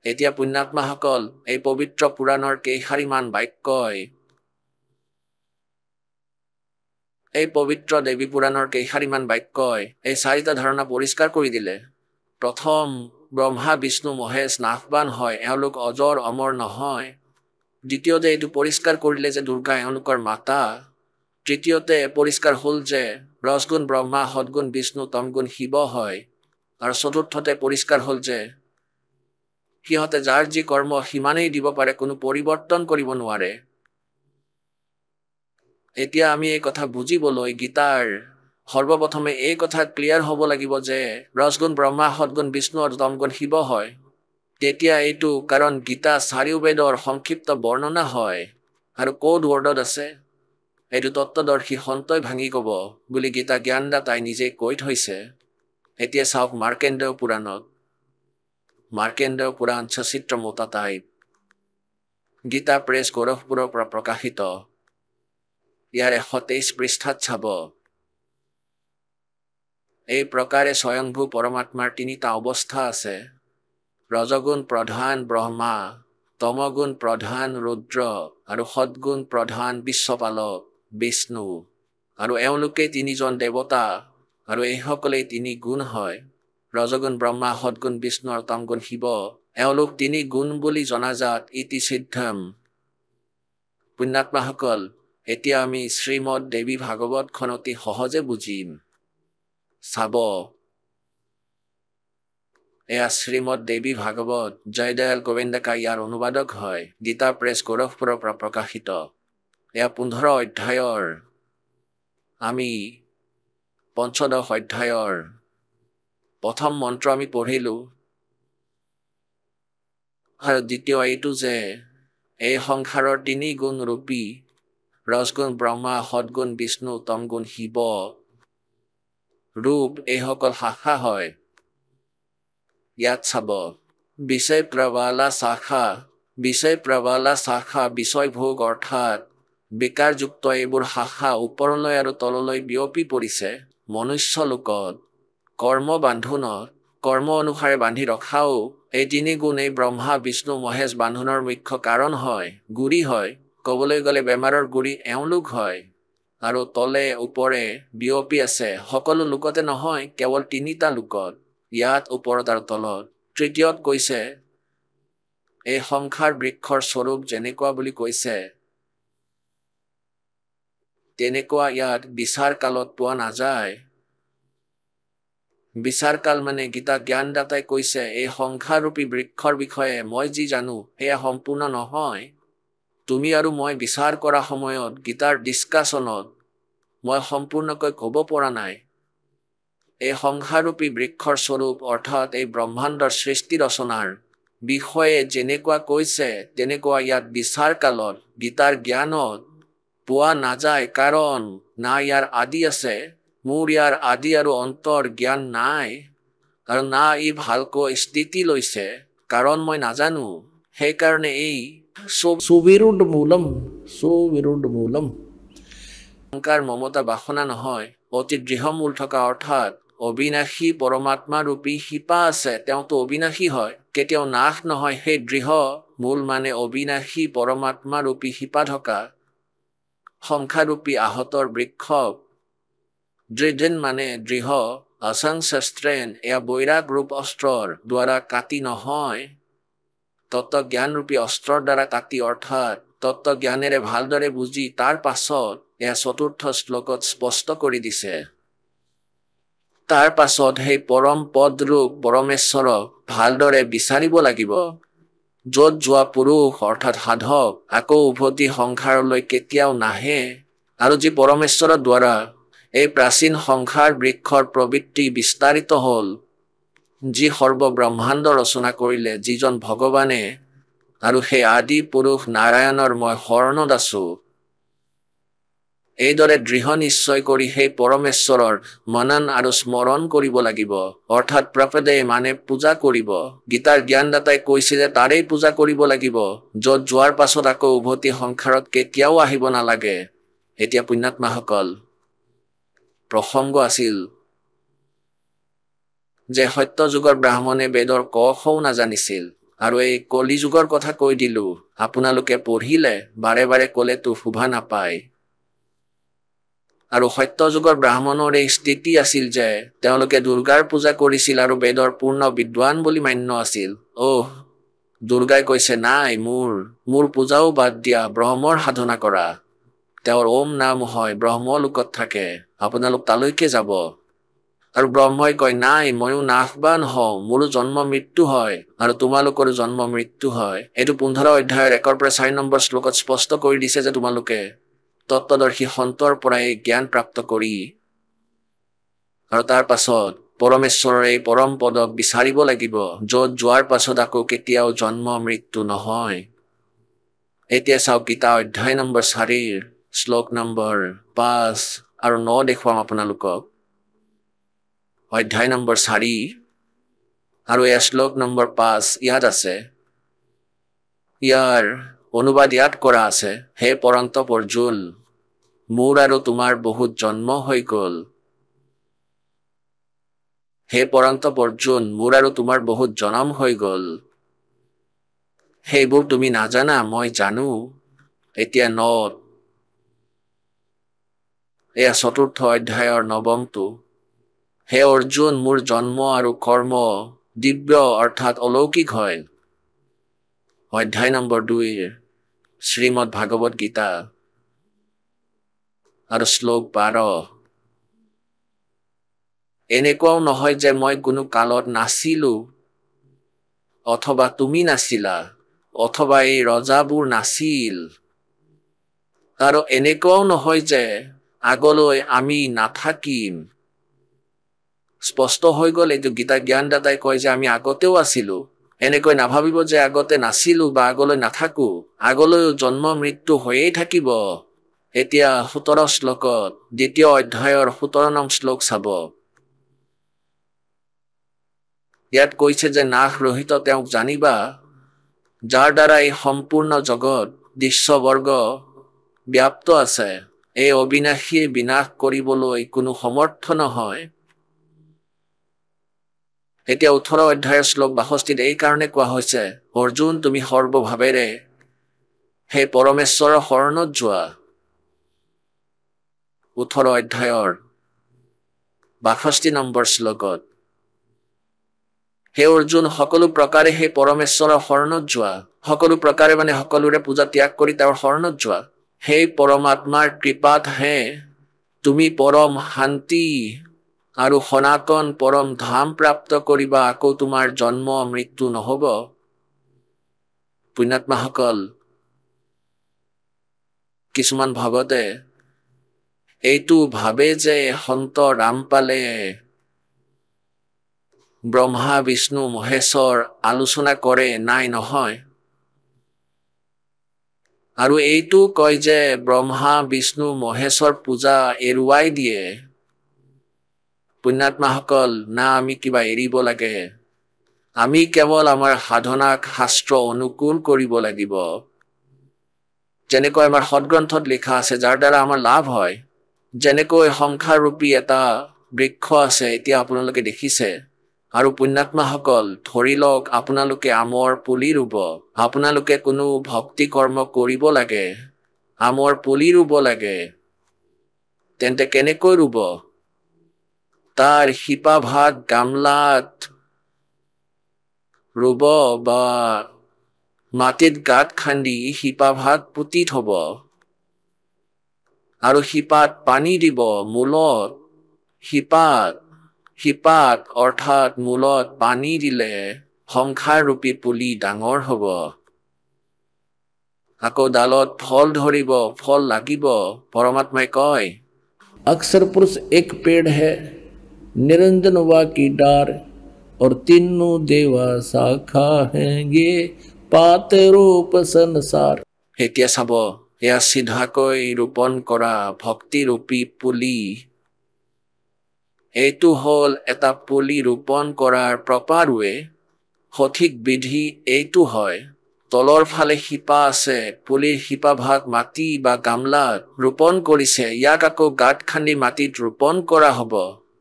এতিয়া পুণ্যাত্মাসকল, এই পবিত্ৰ পুৰাণৰ কেইশাৰীমান বাক্যই এই পবিত্ৰ দেৱী পুৰাণৰ কেইশাৰীমান বাক্যই এই 4টা ধাৰণা পৰিষ্কাৰ কৰি দিলে। প্ৰথম, ব্ৰহ্মা বিষ্ণু মহেশ নাশবান হয়, এওঁলোক অজৰ অমৰ নহয়। দ্বিতীয়তে এইটো পৰিষ্কাৰ কৰিলে যে দুৰ্গা এওঁলোকৰ মাতা। তৃতীয়তে পৰিষ্কাৰ হ'ল যে ৰজগুণ ব্ৰহ্মা, সৎগুণ বিষ্ণু, তমগুণ শিৱ হয়। আৰু চতুৰ্থতে পৰিষ্কাৰ হ'ল যে সিহঁতে যাৰ যি কৰ্ম সিমানেই দিব পাৰে, কোনো পৰিৱৰ্তন কৰিব নোৱাৰে। এতিয়া আমি এই কথা বুজিবলৈ গীতাৰ সৰ্বপ্ৰথমে এই কথা ক্লিয়াৰ হ'ব লাগিব যে ৰজগুণ ব্ৰহ্মা, সৎগুণ বিষ্ণু আৰু তমগুণ শিৱ হয়। তেতিয়া এইটো কাৰণ গীতা 4 বেদৰ সংক্ষিপ্ত বৰ্ণনা হয়। আৰু ক'ড ৱৰ্ডত আছে, এইটো তত্ত্বদৰ্শী সন্তই ভাঙি ক'ব বুলি গীতা জ্ঞানদাতাই নিজে কৈ থৈছে। এতিয়া চাওক মাৰ্কেন্দ্ৰ পুৰাণত, মাৰ্কেন্দ্ৰ পুৰাণ সচিত্ৰ মোতাতাই, গীতা প্ৰেছ গোৰখপুৰৰ পৰা প্ৰকাশিত। ইয়াৰ 123 পৃষ্ঠাত চাব, এই প্ৰকাৰে স্বয়ংভূ পৰমাত্মাৰ 3টা অৱস্থা আছে। ৰজগুণ প্ৰধান ব্ৰহ্মা, তমগুণ প্ৰধান ৰুদ্ৰ আৰু সৎগুণ প্ৰধান বিশ্বপালক বিষ্ণু। আৰু এওঁলোকে 3জন দেৱতা আৰু এইসকলেই 3 গুণ হয়। ৰজগুণ ব্ৰহ্মা, সৎগুণ বিষ্ণু আৰু তমগুণ শিৱ, এওঁলোক 3 গুণ বুলি জনাজাত ইতি সিদ্ধম। পুণ্যাত্মাসকল, এতিয়া আমি শ্ৰীমদ দেৱী ভাগৱতখন অতি সহজে বুজিম। চাব, এয়া শ্ৰীমদ দেৱী ভাগৱত, জয়দয়াল গোবিন্দকা ইয়াৰ অনুবাদক হয়। গীতা প্ৰেছ গোৰখপুৰৰ পৰা প্ৰকাশিত। এয়া 15 অধ্যায়ৰ, আমি 15 অধ্যায়ৰ প্ৰথম মন্ত্ৰ আমি পঢ়িলোঁ। আৰু দ্বিতীয় এইটো যে এই সংসাৰৰ 3 গুণ ৰূপী ৰজগুণ ব্ৰহ্মা, সৎগুণ বিষ্ণু, তমগুণ শিৱ ৰূপ এইসকল শাখা হয়। ইয়াত চাব, বিষয় প্ৰবালা শাখা, বিষয় ভোগ অৰ্থাৎ বিকাৰযুক্ত এইবোৰ শাখা ওপৰলৈ আৰু তললৈ বিয়পি পৰিছে। মনুষ্য লোকত কৰ্ম বান্ধোনত, কৰ্ম অনুসাৰে বান্ধি ৰখাও এই 3 গুণ এই ব্ৰহ্মা বিষ্ণু মহেশ বান্ধোনৰ মুখ্য কাৰণ হয়, গুৰি হয়। ক'বলৈ গ'লে বেমাৰৰ গুৰি এওঁলোক হয়। আৰু তলে ওপৰে বিয়পি আছে, সকলো লোকতে নহয়, কেৱল 3টা লোকত, ইয়াত ওপৰত আৰু তলত। তৃতীয়ত কৈছে এই সংসাৰ বৃক্ষৰ স্বৰূপ যেনেকুৱা বুলি কৈছে, তেনেকুৱা ইয়াত বিচাৰ কালত পোৱা নাযায়। বিচাৰকাল মানে গীতা জ্ঞানদাতাই কৈছে এই সংসাৰৰূপী বৃক্ষৰ বিষয়ে মই যি জানো সেয়া সম্পূৰ্ণ নহয়। তুমি আৰু মই বিচাৰ কৰা সময়ত গীতাৰ ডিছকাছনত মই সম্পূৰ্ণকৈ ক'ব পৰা নাই। এই সংসাৰৰূপী বৃক্ষৰ স্বৰূপ অৰ্থাৎ এই ব্ৰহ্মাণ্ডৰ সৃষ্টি ৰচনাৰ বিষয়ে যেনেকুৱা কৈছে তেনেকুৱা ইয়াত বিচাৰ কালত গীতাৰ জ্ঞানত পোৱা নাযায়, কাৰণ না ইয়াৰ আদি আছে, মোৰ ইয়াৰ আদি আৰু অন্তৰ জ্ঞান নাই, আৰু না ই ভালকৈ স্থিতি লৈছে, কাৰণ মই নাজানো। সেইকাৰণে এই সুবিৰুদ্ধ মূলম অহংকাৰ মমতা বাসনা নহয়, অতি দৃঢ় মূল থকা অৰ্থাৎ অবিনাশী পৰমাত্মা ৰূপী শিপা আছে, তেওঁতো অবিনাশী হয়, কেতিয়াও নাশ নহয়। সেই দৃঢ় মূল মানে অবিনাশী পৰমাত্মা ৰূপী শিপা থকা সংখ্যাৰূপী আহতৰ বৃক্ষ, দৃঢ় মানে দৃঢ়, অসংশস্ত্ৰেণ এয়া বৈৰাগ ৰূপ অস্ত্ৰৰ দ্বাৰা কাটি নহয়, তত্ত্বজ্ঞানৰূপী অস্ত্ৰৰ দ্বাৰা কাটি, অৰ্থাৎ তত্ত্বজ্ঞানেৰে ভালদৰে বুজি তাৰ পাছত এয়া ৪ৰ্থ শ্লোকত স্পষ্ট কৰি দিছে। তাৰ পাছত সেই পৰম পদৰূপ পৰমেশ্বৰক ভালদৰে বিচাৰিব লাগিব, য'ত যোৱা পুৰুষ অৰ্থাৎ সাধক আকৌ উভতি সংসাৰলৈ কেতিয়াও নাহে, আৰু যি পৰমেশ্বৰৰ দ্বাৰা এই প্ৰাচীন সংসাৰ বৃক্ষৰ প্ৰবৃত্তি বিস্তাৰিত হ'ল, যি সৰ্বব্ৰহ্মাণ্ড ৰচনা কৰিলে যিজন ভগৱানে, আৰু সেই আদি পুৰুষ নাৰায়ণৰ মই শৰণত আছো। এইদৰে দৃঢ় নিশ্চয় কৰি সেই পৰমেশ্বৰৰ মনন আৰু স্মৰণ কৰিব লাগিব, অৰ্থাৎ প্ৰপদে মানে পূজা কৰিব। গীতাৰ জ্ঞানদাতাই কৈছিলে তাৰেই পূজা কৰিব লাগিব, য'ত যোৱাৰ পাছত আকৌ উভতি সংসাৰত কেতিয়াও আহিব নালাগে। এতিয়া পুণ্যাত্মাসকল, প্ৰসংগ আছিল যে সত্য যুগৰ ব্ৰাহ্মণে বেদৰ ক খও নাজানিছিল, আৰু এই কলি যুগৰ কথা কৈ দিলো, আপোনালোকে পঢ়িলে, বাৰে বাৰে ক'লেতো শোভা নাপায়। আৰু সত্য যুগৰ ব্ৰাহ্মণৰ এই স্থিতি আছিল যে তেওঁলোকে দুৰ্গাৰ পূজা কৰিছিল আৰু বেদৰ পূৰ্ণ বিদ্বান বুলি মান্য আছিল। দুৰ্গাই কৈছে নাই, মোৰ পূজাও বাদ দিয়া, ব্ৰহ্মৰ সাধনা কৰা। তেওঁৰ ওম নাম হয়, ব্ৰহ্মলোকত থাকে, আপোনালোক তালৈকে যাব। আৰু ব্ৰহ্মই কয় নাই, ময়ো নাশবান হওঁ, মোৰো জন্ম মৃত্যু হয়, আৰু তোমালোকৰো জন্ম মৃত্যু হয়। এইটো 15 অধ্যায়ৰ 1 পৰা 4 নম্বৰ শ্লোকত স্পষ্ট কৰি দিছে যে তোমালোকে তত্ত্বদৰ্শী সন্তৰ পৰা এই জ্ঞান প্ৰাপ্ত কৰি, আৰু তাৰ পাছত পৰমেশ্বৰৰ এই পৰম পদক বিচাৰিব লাগিব, য'ত যোৱাৰ পাছত আকৌ কেতিয়াও জন্ম মৃত্যু নহয়। এতিয়া চাওক গীতা অধ্যায় নম্বৰ 4 শ্লোক নম্বৰ 5 আৰু 9 দেখুৱাম আপোনালোকক। অধ্যায় নম্বৰ 4 আৰু এয়া শ্লোক নম্বৰ 5 ইয়াত আছে। ইয়াৰ অনুবাদ ইয়াত কৰা আছে, হে পৰন্তপ অৰ্জুন, মোৰ আৰু তোমাৰ বহুত জন্ম হৈ গ'ল। হে পৰন্তপ অৰ্জুন, মোৰ আৰু তোমাৰ বহুত জনম হৈ গ'ল। সেইবোৰ তুমি নাজানা, মই জানো। এতিয়া 9, এয়া 4ৰ্থ অধ্যায়ৰ 9মটো। হে অৰ্জুন, মোৰ জন্ম আৰু কৰ্ম দিব্য অৰ্থাৎ অলৌকিক হয়। অধ্যায় নম্বৰ 2 শ্ৰীমদ ভাগৱত গীতা আৰু শ্লোক 12। এনেকুৱাও নহয় যে মই কোনো কালত নাছিলো, অথবা তুমি নাছিলা, অথবা এই ৰজাবোৰ নাছিল, আৰু এনেকুৱাও নহয় যে আগলৈ আমি নাথাকিম। স্পষ্ট হৈ গ'ল, এইটো গীতা জ্ঞানদাতাই কয় যে আমি আগতেও আছিলো। এনেকৈ নাভাবিব যে আগতে নাছিলো বা আগলৈ নাথাকো, আগলৈও জন্ম মৃত্যু হৈয়ে থাকিব। এতিয়া 17 শ্লোকত 2য় অধ্যায়ৰ 17 নং শ্লোক চাব। ইয়াত কৈছে যে নাশ ৰহিত তেওঁক জানিবা, যাৰ দ্বাৰা এই সম্পূৰ্ণ জগত দৃশ্যবৰ্গ ব্যাপ্ত আছে। এই অবিনাশী বিনাশ কৰিবলৈ কোনো সমৰ্থ নহয়। এতিয়া 18 অধ্যায়ৰ শ্লোক 62 এই কাৰণে কোৱা হৈছে, অৰ্জুন তুমি সৰ্বভাৱেৰে সেই পৰমেশ্বৰৰ শৰণত যোৱা। 18 অধ্যায়ৰ 62 নম্বৰ শ্লোকত, হে অৰ্জুন সকলো প্ৰকাৰে সেই পৰমেশ্বৰৰ শৰণত যোৱা। সকলো প্ৰকাৰে মানে সকলোৰে পূজা ত্যাগ কৰি তেওঁৰ শৰণত যোৱা। সেই পৰমাত্মাৰ কৃপাত হে তুমি পৰম শান্তি আৰু সনাতন পৰম ধাম প্ৰাপ্ত কৰিবা আকৌ তোমাৰ জন্ম মৃত্যু নহব পুণ্যাত্মাসকল কিছুমান ভগতে এইটো ভাবে যে সন্ত ৰামপালে ব্ৰহ্মা বিষ্ণু মহেশ্বৰ আলোচনা কৰে নাই নহয় আৰু এইটো কয় যে ব্ৰহ্মা বিষ্ণু মহেশ্বৰ পূজা এৰুৱাই দিয়ে পুণ্যাত্মাসকল না আমি কিবা এৰিব লাগে আমি কেৱল আমাৰ সাধনাক শাস্ত্ৰ অনুকূল কৰিব লাগিব যেনেকৈ আমাৰ সদগ্ৰন্থত লিখা আছে যাৰ দ্বাৰা আমাৰ লাভ হয় যেনেকৈ সংসাৰ ৰূপী এটা বৃক্ষ আছে এতিয়া আপোনালোকে দেখিছে আৰু পুণ্যাত্মাসকল ধৰি লওক আপোনালোকে আমৰ পুলি ৰুব আপোনালোকে কোনো ভক্তি কৰ্ম কৰিব লাগে আমৰ পুলি ৰুব লাগে তেন্তে কেনেকৈ ৰুব তাৰ শিপা ভাগ গামলাত ৰুব বা মাটিত গাঁত খান্দি শিপা ভাগ পুতি থব আৰু শিপাত পানী দিব মূলত শিপাত অৰ্থাৎ মূলত পানী দিলে সংসাৰ ৰূপী পুলি ডাঙৰ হ'ব আকৌ ডালত ফল ধৰিব ফল লাগিব পৰমাত্মাই কয় अक्सर पुरुष एक पेड़ है निरंजन वा की डार और तीनों देवा शाखा हैं ये पात रूप संसार এতিয়া চাব এয়া সিধাকৈ ৰোপণ কৰা ভক্তি ৰূপী পুলি এইটো হ'ল এটা পুলি ৰোপণ কৰাৰ প্ৰপাৰ ৱে সঠিক বিধি এইটো হয় তলৰ ফালে শিপা আছে পুলিৰ শিপা ভাগ মাটি বা গামলাত ৰোপণ কৰিছে ইয়াক আকৌ গাঁত খান্দি মাটিত ৰোপণ কৰা হ'ব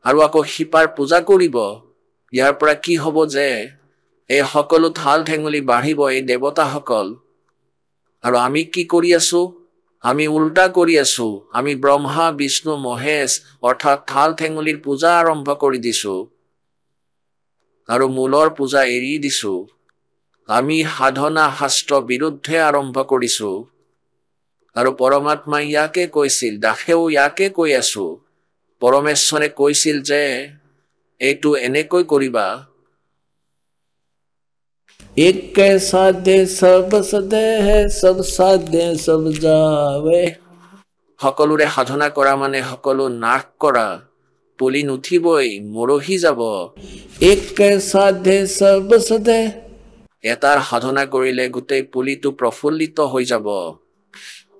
আৰু আকৌ শিপাৰ পূজা কৰিব ইয়াৰ পৰা কি হ'ব যে এই সকলো থাল ঠেঙুলি বাঢ়িব এই দেৱতাসকল আৰু আমি কি কৰি আছো আমি উল্টা কৰি আছো আমি ব্ৰহ্মা বিষ্ণু মহেশ অৰ্থাৎ থাল ঠেঙুলিৰ পূজা আৰম্ভ কৰি দিছো আৰু মূলৰ পূজা এৰি দিছো আমি সাধনা শাস্ত্ৰ বিৰুদ্ধে আৰম্ভ কৰিছো আৰু পৰমাত্মাই ইয়াকে কৈছিল দাসেও ইয়াকে কৈ আছো পৰমেশ্বৰে কৈছিল যে এইটো এনেকৈ কৰিবা एक कै साधे सब सदे है सब साधे सब जावे সকলোৰে সাধনা কৰা মানে সকলো নাশ কৰা পুলি নুঠিবই মৰহি যাব एक कै साधे सब सदे এটাৰ সাধনা কৰিলে গোটেই পুলিটো প্ৰফুল্লিত হৈ যাব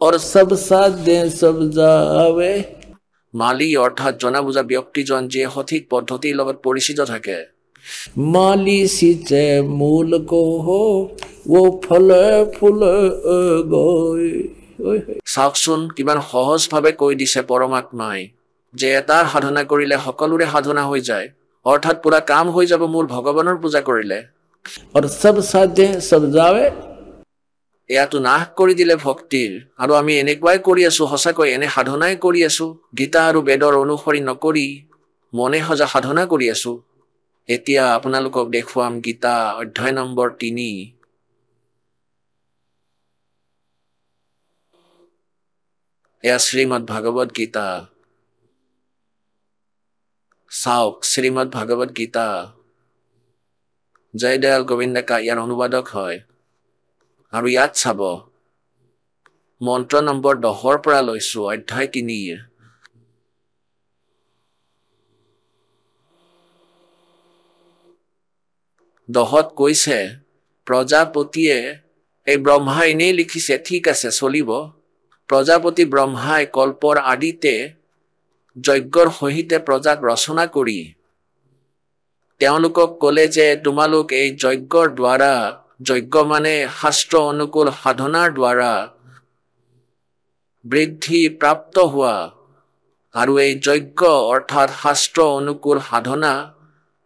और सब साधे सब जावे মালি অৰ্থাৎ জনা বুজা ব্যক্তিজন যিয়ে সঠিক পদ্ধতিৰ লগত পৰিচিত থাকে माली सींचे मूल को हो वो फल फूल गोय চাওকচোন কিমান সহজভাৱে কৈ দিছে পৰমাত্মাই যে এটাৰ সাধনা কৰিলে সকলোৰে সাধনা হৈ যায় অৰ্থাৎ পুৰা কাম হৈ যাব মূল ভগৱানৰ পূজা কৰিলে और सब साधे सब जावे এয়াতো নাশ কৰি দিলে ভক্তিৰ আৰু আমি এনেকুৱাই কৰি আছো সঁচাকৈ এনে সাধনাই কৰি আছো গীতা আৰু বেদৰ অনুসৰি নকৰি মনে সজা সাধনা কৰি আছো এতিয়া আপোনালোকক দেখুৱাম গীতা অধ্যায় নম্বৰ 3 এয়া শ্ৰীমদ ভাগৱত গীতা চাওক শ্ৰীমদ ভাগৱত গীতা জয়দয়াল গোবিন্দ কা ইয়াৰ অনুবাদক হয় আৰু ইয়াত চাব মন্ত্ৰ নম্বৰ 10 পৰা লৈছো অধ্যায় 3 10 কৈছে প্ৰজাপতিয়ে এই ব্ৰহ্মা এনেই লিখিছে ঠিক আছে চলিব প্ৰজাপতি ব্ৰহ্মাই কল্পৰ আদিতে যজ্ঞৰ সহিতে প্ৰজাক ৰচনা কৰি তেওঁলোকক ক'লে যে তোমালোক এই যজ্ঞৰ দ্বাৰা যজ্ঞ মানে শাস্ত্ৰ অনুকূল সাধনাৰ দ্বাৰা বৃদ্ধি প্ৰাপ্ত হোৱা আৰু এই যজ্ঞ অৰ্থাৎ শাস্ত্ৰ অনুকূল সাধনা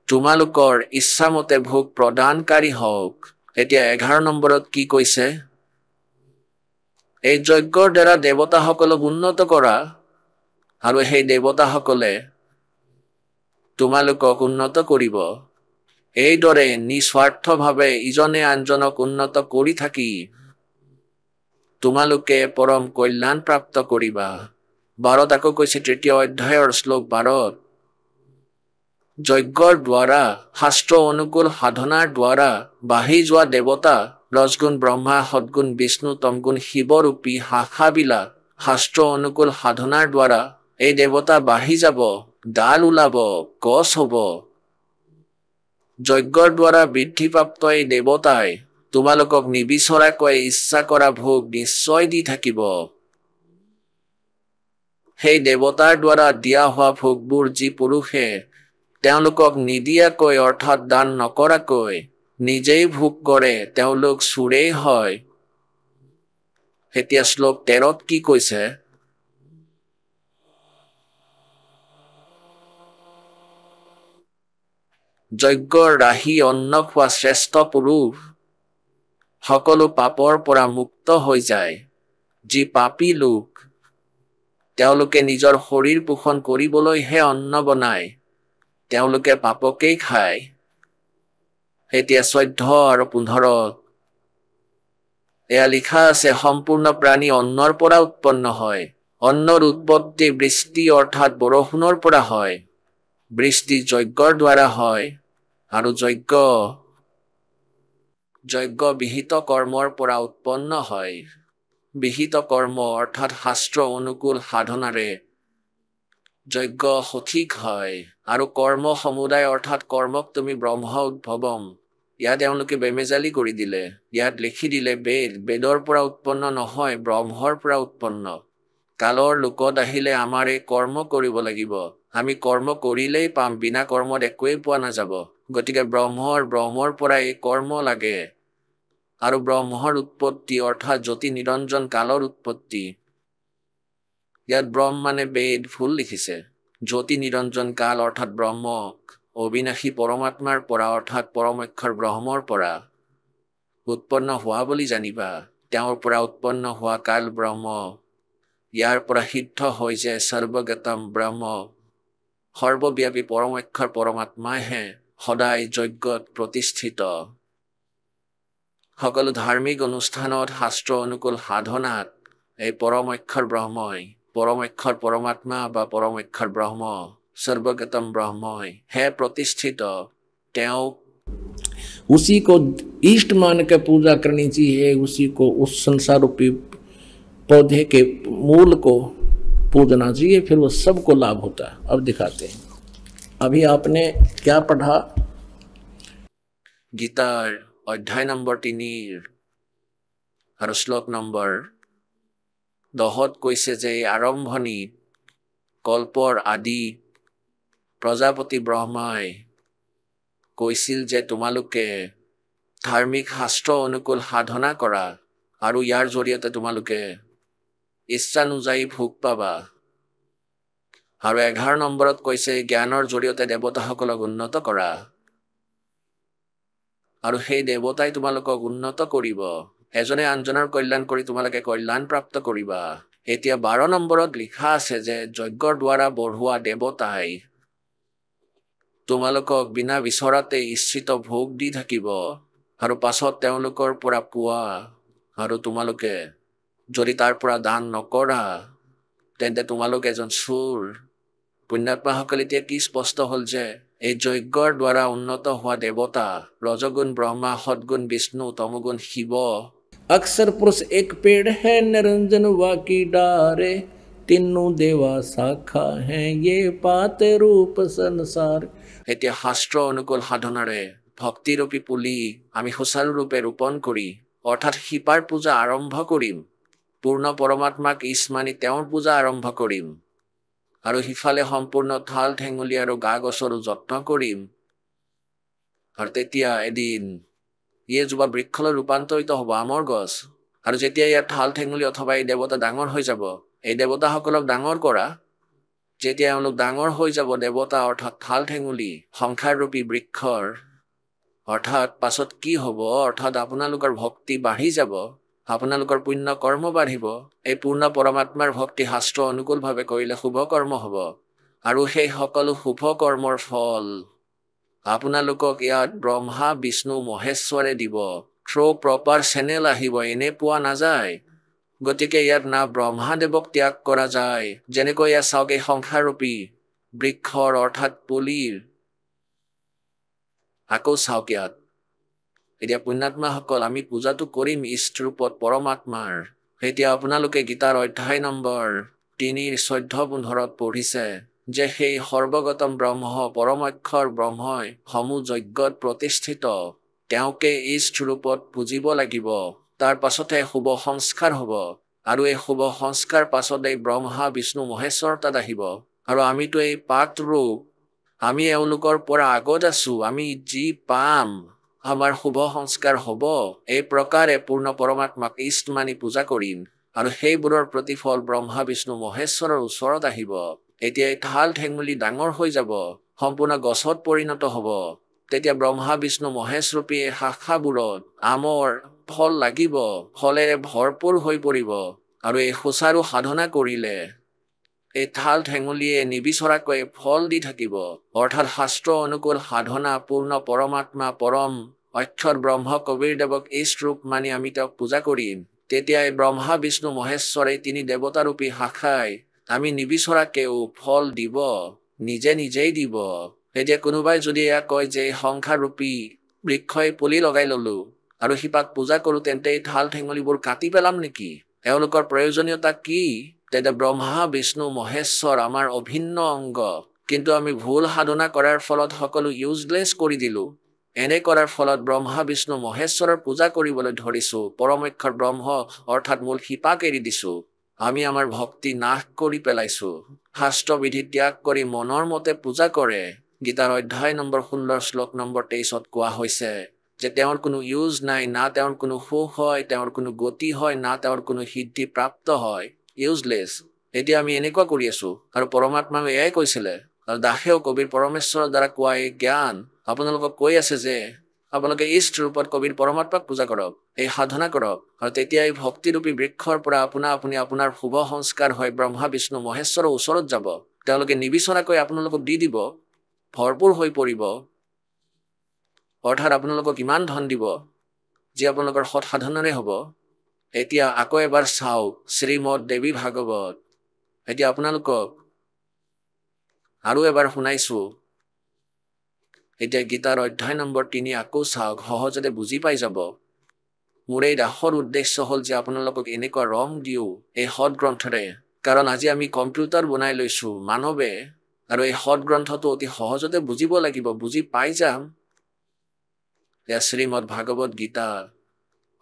তোমালোকৰ ইচ্ছামতে ভোগ প্ৰদানকাৰী হওক এতিয়া 11 নম্বৰত কি কৈছে এই যজ্ঞৰ দ্বাৰা দেৱতাসকলক উন্নত কৰা আৰু সেই দেৱতাসকলে তোমালোকক উন্নত কৰিব এইদৰে নিস্বাৰ্থভাৱে ইজনে আনজনক উন্নত কৰি থাকি তোমালোকে পৰম কল্যাণ প্ৰাপ্ত কৰিবা 12 আকৌ কৈছে তৃতীয় অধ্যায়ৰ শ্লোক 12 যজ্ঞৰ দ্বাৰা শাস্ত্ৰ অনুকূল সাধনাৰ দ্বাৰা বাঢ়ি যোৱা দেৱতা ৰজগুণ ব্ৰহ্মা সদগুণ বিষ্ণু তমগুণ শিৱৰূপী শাখাবিলাক শাস্ত্ৰ অনুকূল সাধনাৰ দ্বাৰা এই দেৱতা বাঢ়ি যাব, ডাল ওলাব, গছ হ'ব। যজ্ঞৰ দ্বাৰা বৃদ্ধিপ্ৰাপ্ত এই দেৱতাই তোমালোকক নিবিচৰাকৈ ইচ্ছা কৰা ভোগ নিশ্চয় দি থাকিব। সেই দেৱতাৰ দ্বাৰা দিয়া হোৱা ভোগবোৰ যি পুৰুষে তেওঁলোকক নিদিয়াকৈ অৰ্থাৎ দান নকৰাকৈ নিজেই ভোগ কৰে তেওঁলোক চোৰেই হয়। এতিয়া শ্লোক 13ত কি কৈছে? যজ্ঞৰ ৰাহি অন্ন খোৱা শ্ৰেষ্ঠ পুৰুষ সকলো পাপৰ পৰা মুক্ত হৈ যায়। যি পাপী লোক তেওঁলোকে নিজৰ শৰীৰ পোষণ কৰিবলৈহে অন্ন বনায়, তেওঁলোকে পাপকেই খায়। এতিয়া 14 আৰু 15 এয়া লিখা আছে, সম্পূৰ্ণ প্ৰাণী অন্নৰ পৰা উৎপন্ন হয়। অন্নৰ উৎপত্তি বৃষ্টি অৰ্থাৎ বৰষুণৰ পৰা হয়। বৃষ্টি যজ্ঞৰ দ্বাৰা হয় আৰু যজ্ঞ বিহিত কৰ্মৰ পৰা উৎপন্ন হয়। বিহিত কৰ্ম অৰ্থাৎ শাস্ত্ৰ অনুকূল সাধনাৰে যজ্ঞ সঠিক হয় আৰু কৰ্ম সমুদায় অৰ্থাৎ কৰ্মক তুমি ব্ৰহ্ম উদ্ভৱম। ইয়াত এওঁলোকে বেমেজালি কৰি দিলে। ইয়াত লিখি দিলে বেদৰ পৰা উৎপন্ন নহয়, ব্ৰহ্মৰ পৰা উৎপন্ন। কালৰ লোকত আহিলে আমাৰ এই কৰ্ম কৰিব লাগিব। আমি কৰ্ম কৰিলেই পাম, বিনা কৰ্মত একোৱেই পোৱা নাযাব। গতিকে ব্ৰহ্মৰ পৰা এই কৰ্ম লাগে। আৰু ব্ৰহ্মৰ উৎপত্তি অৰ্থাৎ জ্যোতি নিৰঞ্জন কালৰ উৎপত্তি। ইয়াত ব্ৰহ্ম মানে বেদ ভুল লিখিছে। জ্যোতি নিৰঞ্জন কাল অৰ্থাৎ ব্ৰহ্মক অবিনাশী পৰমাত্মাৰ পৰা অৰ্থাৎ পৰমক্ষৰ ব্ৰহ্মৰ পৰা উৎপন্ন হোৱা বুলি জানিবা। তেওঁৰ পৰা উৎপন্ন হোৱা কাল ব্ৰহ্ম। ইয়াৰ পৰা সিদ্ধ হৈ যে সৰ্বগতম ব্ৰহ্ম সৰ্বব্যাপী পৰমক্ষৰ পৰমাত্মাহে সদায় যজ্ঞত প্ৰতিষ্ঠিত। সকলো ধাৰ্মিক অনুষ্ঠানত শাস্ত্ৰ অনুকূল সাধনাত এই পৰমক্ষৰ ব্ৰহ্মই পৰমক্ষৰ পৰমাত্মা বা পৰমক্ষৰ ব্ৰহ্ম সৰ্বগতম ব্ৰহ্মই হে প্ৰতিষ্ঠিত। তেওঁ उसी को इष्ट मान के पूजा करनी चाहिए। उसी को उस संसार रूपी पौधे के मूल को पूजना चाहिए, फिर वो सबको लाभ होता है। अब दिखाते हैं। अभी आपने क्या पढ़ा? गीतार अध्याय नम्बर 3 और श्लोक नम्बर 10 কৈছে যে আৰম্ভণি কল্পৰ আদি প্ৰজাপতি ব্ৰহ্মাই কৈছিল যে তোমালোকে ধাৰ্মিক শাস্ত্ৰ অনুকূল সাধনা কৰা আৰু ইয়াৰ জৰিয়তে তোমালোকে ইচ্ছানুযায়ী ভোগ পাবা। আৰু 11 নম্বৰত কৈছে জ্ঞানৰ জৰিয়তে দেৱতাসকলক উন্নত কৰা আৰু সেই দেৱতাই তোমালোকক উন্নত কৰিব। এজনে আনজনৰ কল্যাণ কৰি তোমালোকে কল্যাণ প্ৰাপ্ত কৰিবা। এতিয়া 12 নম্বৰত লিখা আছে যে যজ্ঞৰ দ্বাৰা বঢ়োৱা দেৱতাই তোমালোকক বিনা বিচৰাতে ইচ্ছিত ভোগ দি থাকিব আৰু পাছত তেওঁলোকৰ পৰা পোৱা আৰু তোমালোকে যদি তাৰ পৰা দান নকৰা তেন্তে তোমালোক এজন চোৰ। পুণ্যাত্মাসকল এতিয়া কি স্পষ্ট হ'ল যে এই যজ্ঞৰ দ্বাৰা উন্নত হোৱা দেৱতা ৰজগুণ ব্ৰহ্মা সদগুণ বিষ্ণু তমগুণ শিৱ। अक्षर पुरुष एक पेड़ है, निरंजन वाकी डारे, तीनों देवा शाखा है, ये पाते रूप संसार। এতিয়া শাস্ত্ৰ অনুকূল সাধনাৰে ভক্তিৰূপী পুলি আমি সুচাৰুৰূপে ৰোপণ কৰি অৰ্থাৎ শিপাৰ পূজা আৰম্ভ কৰিম। পূৰ্ণ পৰমাত্মাক ইছ মানি তেওঁৰ পূজা আৰম্ভ কৰিম আৰু সিফালে সম্পূৰ্ণ ঠাল ঠেঙুলি আৰু গা গছৰো যত্ন কৰিম। আৰু তেতিয়া এদিন এজোপা বৃক্ষলৈ ৰূপান্তৰিত হ'ব, আমৰ গছ। আৰু যেতিয়া ইয়াৰ ঠাল ঠেঙুলি অথবা এই দেৱতা ডাঙৰ হৈ যাব, এই দেৱতাসকলক ডাঙৰ কৰা। যেতিয়া এওঁলোক ডাঙৰ হৈ যাব দেৱতা অৰ্থাৎ ঠাল ঠেঙুলি সংসাৰৰূপী বৃক্ষৰ, অৰ্থাৎ পাছত কি হ'ব, অৰ্থাৎ আপোনালোকৰ ভক্তি বাঢ়ি যাব, আপোনালোকৰ পুণ্য কৰ্ম বাঢ়িব। এই পূৰ্ণ পৰমাত্মাৰ ভক্তি শাস্ত্ৰ অনুকূলভাৱে কৰিলে শুভ কৰ্ম হ'ব আৰু সেই সকলো শুভ কৰ্মৰ ফল আপোনালোকক ইয়াত ব্ৰহ্মা বিষ্ণু মহেশ্বৰে দিব। থ্ৰু প্ৰপাৰ চেনেল আহিব, এনে পোৱা নাযায়। গতিকে ইয়াত না ব্ৰহ্মাদেৱক ত্যাগ কৰা যায়। যেনেকৈ ইয়াত চাওক এই সংসাৰৰূপী বৃক্ষৰ অৰ্থাৎ পুলিৰ আকৌ চাওক ইয়াত এতিয়া পুণ্যাত্মাসকল আমি পূজাটো কৰিম ইষ্ট ৰূপত পৰমাত্মাৰ এতিয়া আপোনালোকে গীতাৰ অধ্যায় নম্বৰ 3:14-15 পঢ়িছে যে সেই সৰ্বগতম ব্ৰহ্ম পৰমাক্ষৰ ব্ৰহ্মই সমূহ যজ্ঞত প্ৰতিষ্ঠিত তেওঁকে ইষ্ট ৰূপত পূজিব লাগিব তাৰ পাছতে শুভ সংস্কাৰ হ'ব আৰু এই শুভ সংস্কাৰ পাছতে ব্ৰহ্মা বিষ্ণু মহেশ্বৰ তাত আহিব আৰু আমিতো এই পাক ৰূপ আমি এওঁলোকৰ পৰা আগত আছো আমি যি পাম আমাৰ শুভ সংস্কাৰ হ'ব এই প্ৰকাৰে পূৰ্ণ পৰমাত্মাক ইষ্ট মানি পূজা কৰিম আৰু সেইবোৰৰ প্ৰতিফল ব্ৰহ্মা বিষ্ণু মহেশ্বৰৰ ওচৰত আহিব এতিয়া এই ঠাল ঠেঙুলি ডাঙৰ হৈ যাব সম্পূৰ্ণ গছত পৰিণত হ'ব তেতিয়া ব্ৰহ্মা বিষ্ণু মহেশ ৰূপী এই শাখাবোৰত আমৰ ফল লাগিব ফলেৰে ভৰপূৰ হৈ পৰিব আৰু এই সুচাৰু সাধনা কৰিলে এই ঠাল ঠেঙুলিয়ে নিবিচৰাকৈ ফল দি থাকিব অৰ্থাৎ শাস্ত্ৰ অনুকূল সাধনা পূৰ্ণ পৰমাত্মা পৰম অক্ষৰ ব্ৰহ্ম কবীৰদেৱক ইষ্ট ৰূপ মানি আমি তেওঁক পূজা কৰিম তেতিয়া এই ব্ৰহ্মা বিষ্ণু মহেশ্বৰে তিনি দেৱতাৰূপী শাখাই আমি নিবিচৰাকেও ফল দিব নিজেই দিব এতিয়া কোনোবাই যদি এয়া কয় যে সংসাৰৰূপী বৃক্ষই পুলি লগাই ললো আৰু সিপাক পূজা কৰো তেন্তে এই ঠাল ঠেঙুলিবোৰ কাটি পেলাম নেকি এওঁলোকৰ প্ৰয়োজনীয়তা কি তেতিয়া ব্ৰহ্মা বিষ্ণু মহেশ্বৰ আমাৰ অভিন্ন অংগ কিন্তু আমি ভুল সাধনা কৰাৰ ফলত সকলো ইউজলেছ কৰি দিলো এনে কৰাৰ ফলত ব্ৰহ্মা বিষ্ণু মহেশ্বৰৰ পূজা কৰিবলৈ ধৰিছো পৰমক্ষৰ ব্ৰহ্ম অৰ্থাৎ মূল শিপাক এৰি দিছো আমি আমাৰ ভক্তি নাশ কৰি পেলাইছো শাস্ত্ৰবিধি ত্যাগ কৰি মনৰ মতে পূজা কৰে গীতাৰ অধ্যায় নম্বৰ 16 শ্লোক নম্বৰ 23 কোৱা হৈছে যে তেওঁৰ কোনো ইউজ নাই না তেওঁৰ কোনো সুখ হয় তেওঁৰ কোনো গতি হয় না তেওঁৰ কোনো সিদ্ধি প্ৰাপ্ত হয় ইউজলেছ এতিয়া আমি এনেকুৱা কৰি আছো আৰু পৰমাত্মাই এয়াই কৈছিলে আৰু দাসেও কবিৰ পৰমেশ্বৰৰ দ্বাৰা কোৱা এই জ্ঞান আপোনালোকক কৈ আছে যে আপোনালোকে ইষ্ট ৰূপত কবিৰ পৰমাত্মাক পূজা কৰক এই সাধনা কৰক আৰু তেতিয়া এই ভক্তিৰূপী বৃক্ষৰ পৰা আপুনি আপোনাৰ শুভ সংস্কাৰ হৈ ব্ৰহ্মা বিষ্ণু মহেশ্বৰৰ ওচৰত যাব তেওঁলোকে নিবিচৰাকৈ আপোনালোকক দি দিব ভৰপূৰ হৈ পৰিব অৰ্থাৎ আপোনালোকক ইমান ধন দিব যি আপোনালোকৰ সৎ সাধনাৰে হ'ব এতিয়া আকৌ এবাৰ চাওক শ্ৰীমদ দেৱী ভাগৱত এতিয়া আপোনালোকক আৰু এবাৰ শুনাইছো এতিয়া গীতাৰ অধ্যায় নম্বৰ 3 আকৌ চাওক সহজতে বুজি পাই যাব মোৰ এই দাসৰ উদ্দেশ্য হ'ল যে আপোনালোকক এনেকুৱা ৰং দিও এই সৎ গ্ৰন্থৰে কাৰণ আজি আমি কম্পিউটাৰ বনাই লৈছো মানৱে আৰু এই সৎ গ্ৰন্থটো অতি সহজতে বুজিব লাগিব বুজি পাই যাম এয়া শ্ৰীমদ ভাগৱত গীতা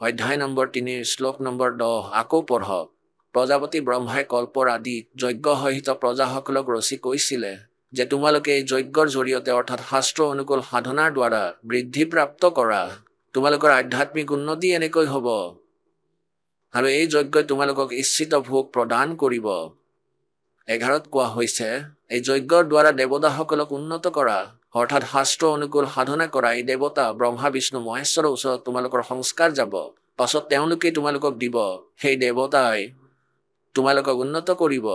অধ্যায় নম্বৰ 3 শ্লোক নম্বৰ 10 আকৌ পঢ়ক প্ৰজাপতি ব্ৰহ্মাই কল্পৰ আদিত যজ্ঞ সহিত প্ৰজাসকলক ৰচি কৈছিলে যে তোমালোকে এই যজ্ঞৰ জৰিয়তে অৰ্থাৎ শাস্ত্ৰ অনুকূল সাধনাৰ দ্বাৰা বৃদ্ধি প্ৰাপ্ত কৰা তোমালোকৰ আধ্যাত্মিক উন্নতি এনেকৈ হ'ব আৰু এই যজ্ঞই তোমালোকক ইচ্ছিত ভোগ প্ৰদান কৰিব 11 কোৱা হৈছে এই যজ্ঞৰ দ্বাৰা দেৱতাসকলক উন্নত কৰা অৰ্থাৎ শাস্ত্ৰ অনুকূল সাধনা কৰা এই দেৱতা ব্ৰহ্মা বিষ্ণু মহেশ্বৰৰ ওচৰত তোমালোকৰ সংস্কাৰ যাব পাছত তেওঁলোকে তোমালোকক দিব সেই দেৱতাই তোমালোকক উন্নত কৰিব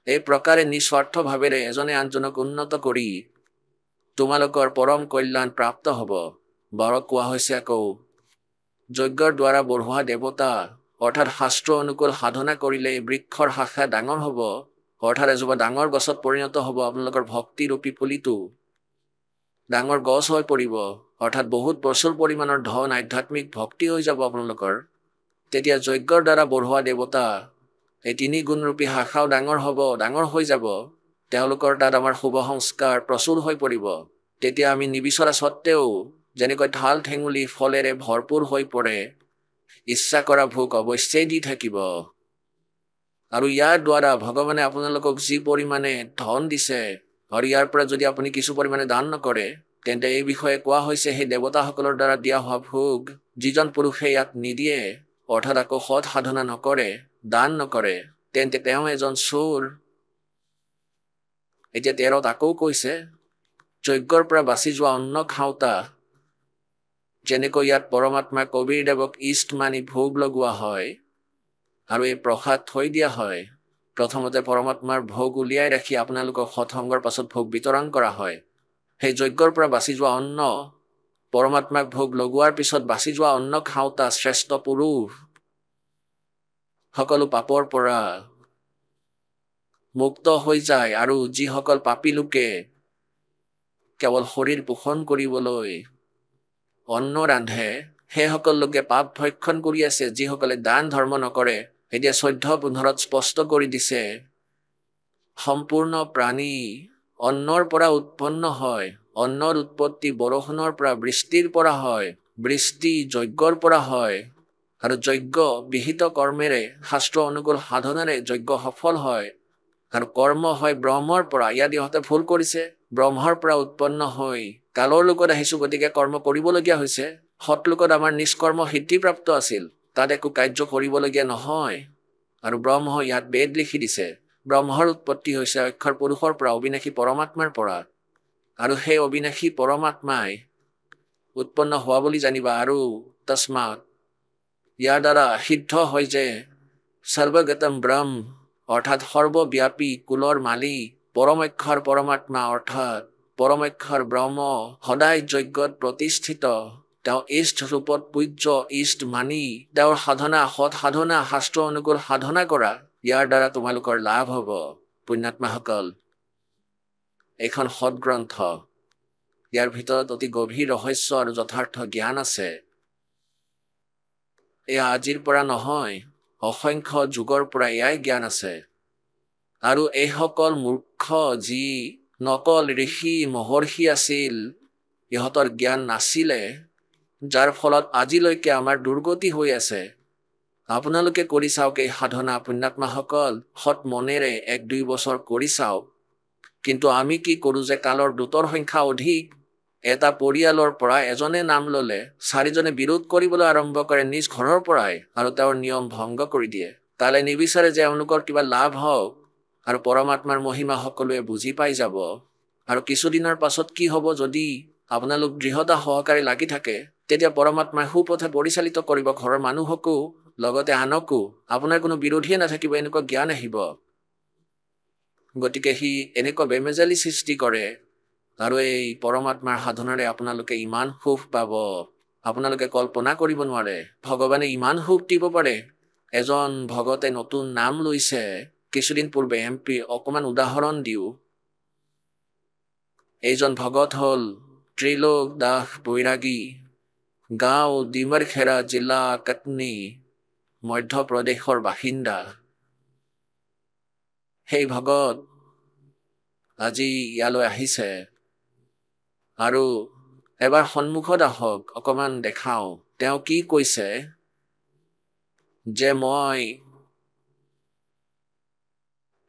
এই প্ৰকাৰে নিস্বাৰ্থ ভাৱেৰে এজনে আনজনক উন্নত কৰি তোমালোকৰ পৰম কল্যাণ প্ৰাপ্ত হ'ব 12 কোৱা হৈছে আকৌ যজ্ঞৰ দ্বাৰা বঢ়োৱা দেৱতা অৰ্থাৎ শাস্ত্ৰ অনুকূল সাধনা কৰিলে বৃক্ষৰ শাখা ডাঙৰ হ'ব অৰ্থাৎ এজোপা ডাঙৰ গছত পৰিণত হ'ব আপোনালোকৰ ভক্তিৰূপী পুলিটো ডাঙৰ গছ হৈ পৰিব অৰ্থাৎ বহুত প্ৰচুৰ পৰিমাণৰ ধন আধ্যাত্মিক ভক্তি হৈ যাব আপোনালোকৰ তেতিয়া যজ্ঞৰ দ্বাৰা বঢ়োৱা দেৱতা এই 3 গুণৰূপী শাখাও ডাঙৰ হ'ব ডাঙৰ হৈ যাব তেওঁলোকৰ তাত আমাৰ শুভ সংস্কাৰ প্ৰচুৰ হৈ পৰিব তেতিয়া আমি নিবিচৰা সত্ত্বেও যেনেকৈ ঠাল ঠেঙুলি ফলেৰে ভৰপূৰ হৈ পৰে ইচ্ছা কৰা ভোগ অৱশ্যেই দি থাকিব আৰু ইয়াৰ দ্বাৰা ভগৱানে আপোনালোকক যি পৰিমাণে ধন দিছে আৰু ইয়াৰ পৰা যদি আপুনি কিছু পৰিমাণে দান নকৰে তেন্তে এই বিষয়ে কোৱা হৈছে সেই দেৱতাসকলৰ দ্বাৰা দিয়া হোৱা ভোগ যিজন পুৰুষে ইয়াক নিদিয়ে অৰ্থাৎ আকৌ সৎ সাধনা নকৰে দান নকৰে তেন্তে তেওঁ এজন চোৰ এতিয়া 13 আকৌ কৈছে যজ্ঞৰ পৰা বাচি যোৱা অন্ন খাওঁতা যেনেকৈ ইয়াত পৰমাত্মা কবীৰদেৱক ইষ্ট মানি ভোগ লগোৱা হয় আৰু এই প্ৰসাদ থৈ দিয়া হয় প্ৰথমতে পৰমাত্মাৰ ভোগ উলিয়াই ৰাখি আপোনালোকক সৎসংগৰ পাছত ভোগ বিতৰণ কৰা হয় সেই যজ্ঞৰ পৰা বাচি যোৱা অন্ন পৰমাত্মাক ভোগ লগোৱাৰ পিছত বাচি যোৱা অন্ন খাওঁতা শ্ৰেষ্ঠ পুৰুষ সকলো পাপৰ পৰা মুক্ত হৈ যায় আৰু যিসকল পাপী লোকে কেৱল শৰীৰ পোষণ কৰিবলৈ অন্ন ৰান্ধে সেইসকল লোকে পাপ ভক্ষণ কৰি আছে যিসকলে দান ধৰ্ম নকৰে। এতিয়া 14-15 স্পষ্ট কৰি দিছে সম্পূৰ্ণ প্ৰাণী অন্নৰ পৰা উৎপন্ন হয়। অন্নৰ উৎপত্তি বৰষুণৰ পৰা, বৃষ্টিৰ পৰা হয়, বৃষ্টি যজ্ঞৰ পৰা হয়, আৰু যজ্ঞ বিহিত কৰ্মেৰে শাস্ত্ৰ অনুকূল সাধনাৰে যজ্ঞ সফল হয়, আৰু কৰ্ম হয় ব্ৰহ্মৰ পৰা। ইয়াত ইহঁতে ভুল কৰিছে। ব্ৰহ্মৰ পৰা উৎপন্ন হৈ কালৰ লোকত আহিছো, গতিকে কৰ্ম কৰিবলগীয়া হৈছে। সৎ লোকত আমাৰ নিষ্কৰ্ম সিদ্ধিপ্ৰাপ্ত আছিল, তাত একো কাৰ্য কৰিবলগীয়া নহয়। আৰু ব্ৰহ্ম ইয়াত বেদ লিখি দিছে। ব্ৰহ্মৰ উৎপত্তি হৈছে অক্ষৰ পুৰুষৰ পৰা, অবিনাশী পৰমাত্মাৰ পৰা, আৰু সেই অবিনাশী পৰমাত্মাই উৎপন্ন হোৱা বুলি জানিবা। আৰু তস্মাৎ ইয়াৰ দ্বাৰা সিদ্ধ হয় যে সৰ্বগতম ব্ৰহ্ম অৰ্থাৎ সৰ্বব্যাপী কুলৰ মালিক পৰমক্ষৰ পৰমাত্মা অৰ্থাৎ পৰমক্ষৰ ব্ৰহ্ম সদায় যজ্ঞত প্ৰতিষ্ঠিত। তেওঁ ইষ্ট ৰূপত পূজ্য, ইষ্ট মানি তেওঁৰ সাধনা, সৎ সাধনা, শাস্ত্ৰ অনুকূল সাধনা কৰা, ইয়াৰ দ্বাৰা তোমালোকৰ লাভ হ'ব। পুণ্যাত্মাসকল, এইখন সৎগ্ৰন্থ, ইয়াৰ ভিতৰত অতি গভীৰ ৰহস্য আৰু যথাৰ্থ জ্ঞান আছে। এয়া আজিৰ পৰা নহয়, অসংখ্য যুগৰ পৰা এয়াই জ্ঞান আছে। আৰু এইসকল মূৰ্খ যি নকল ঋষি মহৰ্ষি আছিল, ইহঁতৰ জ্ঞান নাছিলে, যাৰ ফলত আজিলৈকে আমাৰ দুৰ্গতি হৈ আছে। আপোনালোকে কৰি চাওক এই সাধনা পুণ্যাত্মাসকল, সৎ মনেৰে 1-2 বছৰ কৰি চাওক। কিন্তু আমি কি কৰোঁ যে কালৰ দূতৰ সংখ্যা অধিক। এটা পৰিয়ালৰ পৰা এজনে নাম ল'লে 4জনে বিৰোধ কৰিবলৈ আৰম্ভ কৰে নিজ ঘৰৰ পৰাই, আৰু তেওঁৰ নিয়ম ভংগ কৰি দিয়ে। তালে নিবিচাৰে যে এওঁলোকৰ কিবা লাভ হওক, আৰু পৰমাত্মাৰ মহিমা সকলোৱে বুজি পাই যাব। আৰু কিছুদিনৰ পাছত কি হ'ব, যদি আপোনালোক দৃঢ়তা সহকাৰে লাগি থাকে, তেতিয়া পৰমাত্মাই সুপথে পৰিচালিত কৰিব ঘৰৰ মানুহকো, লগতে আনকো। আপোনাৰ কোনো বিৰোধীয়ে নাথাকিব, এনেকুৱা জ্ঞান আহিব। গতিকে সি এনেকুৱা বেমেজালি সৃষ্টি কৰে, আৰু এই পৰমাত্মাৰ সাধনাৰে আপোনালোকে ইমান সুখ পাব, আপোনালোকে কল্পনা কৰিব নোৱাৰে। ভগৱানে ইমান সুখ দিব পাৰে। এজন ভগতে নতুন নাম লৈছে কিছুদিন পূৰ্বে, MP, অকণমান উদাহৰণ দিওঁ। এইজন ভগত হ'ল ত্ৰিলোক দাস বৈৰাগী, গাঁও ডিমৰখেৰা, জিলা কটনি, মধ্যপ্ৰদেশৰ বাসিন্দা। সেই ভগত আজি ইয়ালৈ আহিছে, আৰু এবাৰ সন্মুখত আহক, অকণমান দেখাওঁ তেওঁ কি কৈছে। যে মই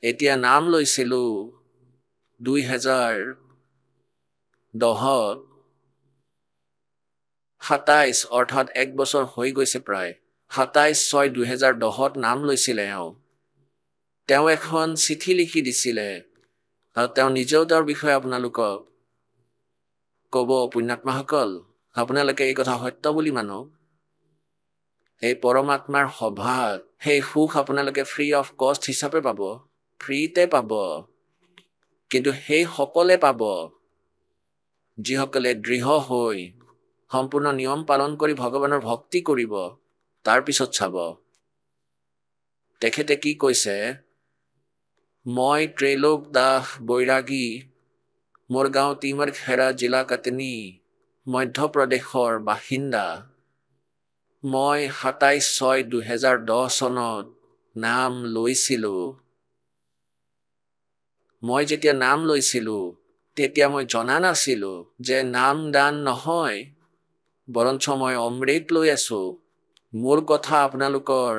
এতিয়া নাম লৈছিলোঁ 2010, 27 অৰ্থাৎ 1 বছৰ হৈ গৈছে প্ৰায়। 27/6/2010 নাম লৈছিলে তেওঁ এখন চিঠি লিখি দিছিলে, আৰু তেওঁ নিজেও তেওঁৰ বিষয়ে আপোনালোকক ক'ব। পুণ্যাত্মাসকল, আপোনালোকে এই কথা সত্য বুলি মানক। এই পৰমাত্মাৰ সভাত সেই সুখ আপোনালোকে ফ্ৰী অফ কষ্ট হিচাপে পাব, ফ্ৰীতে পাব। কিন্তু সেই সকলে পাব যিসকলে দৃঢ় হৈ সম্পূৰ্ণ নিয়ম পালন কৰি ভগৱানৰ ভক্তি কৰিব। তাৰপিছত চাব তেখেতে কি কৈছে। মই ত্ৰিলোক দাস বৈৰাগী, মোৰ গাঁও টিমৰখেৰা, জিলা কটনি, মধ্যপ্ৰদেশৰ বাসিন্দা। মই 27/6/2010 চনত নাম লৈছিলোঁ। মই যেতিয়া নাম লৈছিলোঁ তেতিয়া মই জনা নাছিলোঁ যে নাম দান নহয়, বৰঞ্চ মই অমৃত লৈ আছোঁ। মোৰ কথা আপোনালোকৰ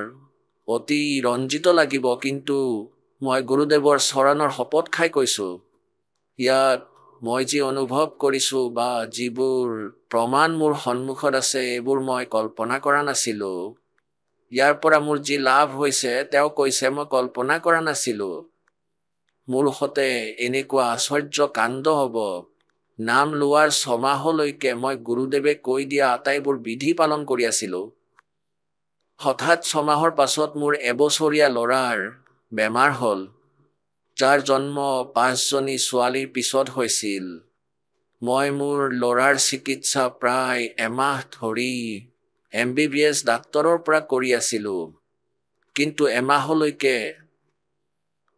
অতি ৰঞ্জিত লাগিব, কিন্তু মই গুৰুদেৱৰ চৰণৰ শপত খাই কৈছোঁ। ইয়াত মই যি অনুভৱ কৰিছোঁ বা যিবোৰ প্ৰমাণ মোৰ সন্মুখত আছে, এইবোৰ মই কল্পনা কৰা নাছিলোঁ। ইয়াৰ পৰা মোৰ যি লাভ হৈছে তেওঁ কৈছে মই কল্পনা কৰা নাছিলোঁ। মোৰ সতে এনেকুৱা আশ্চৰ্য কাণ্ড হ'ব। নাম লোৱাৰ 6 মাহলৈকে মই গুৰুদেৱে কৈ দিয়া আটাইবোৰ বিধি পালন কৰি আছিলোঁ। হঠাৎ 6 মাহৰ পাছত মোৰ এবছৰীয়া ল'ৰাৰ বেমাৰ হ'ল, যাৰ জন্ম 5জনী ছোৱালীৰ পিছত হৈছিল। মই মোৰ ল'ৰাৰ চিকিৎসা প্ৰায় এমাহ ধৰি MBBS ডাক্তৰৰ পৰা কৰি আছিলোঁ, কিন্তু এমাহলৈকে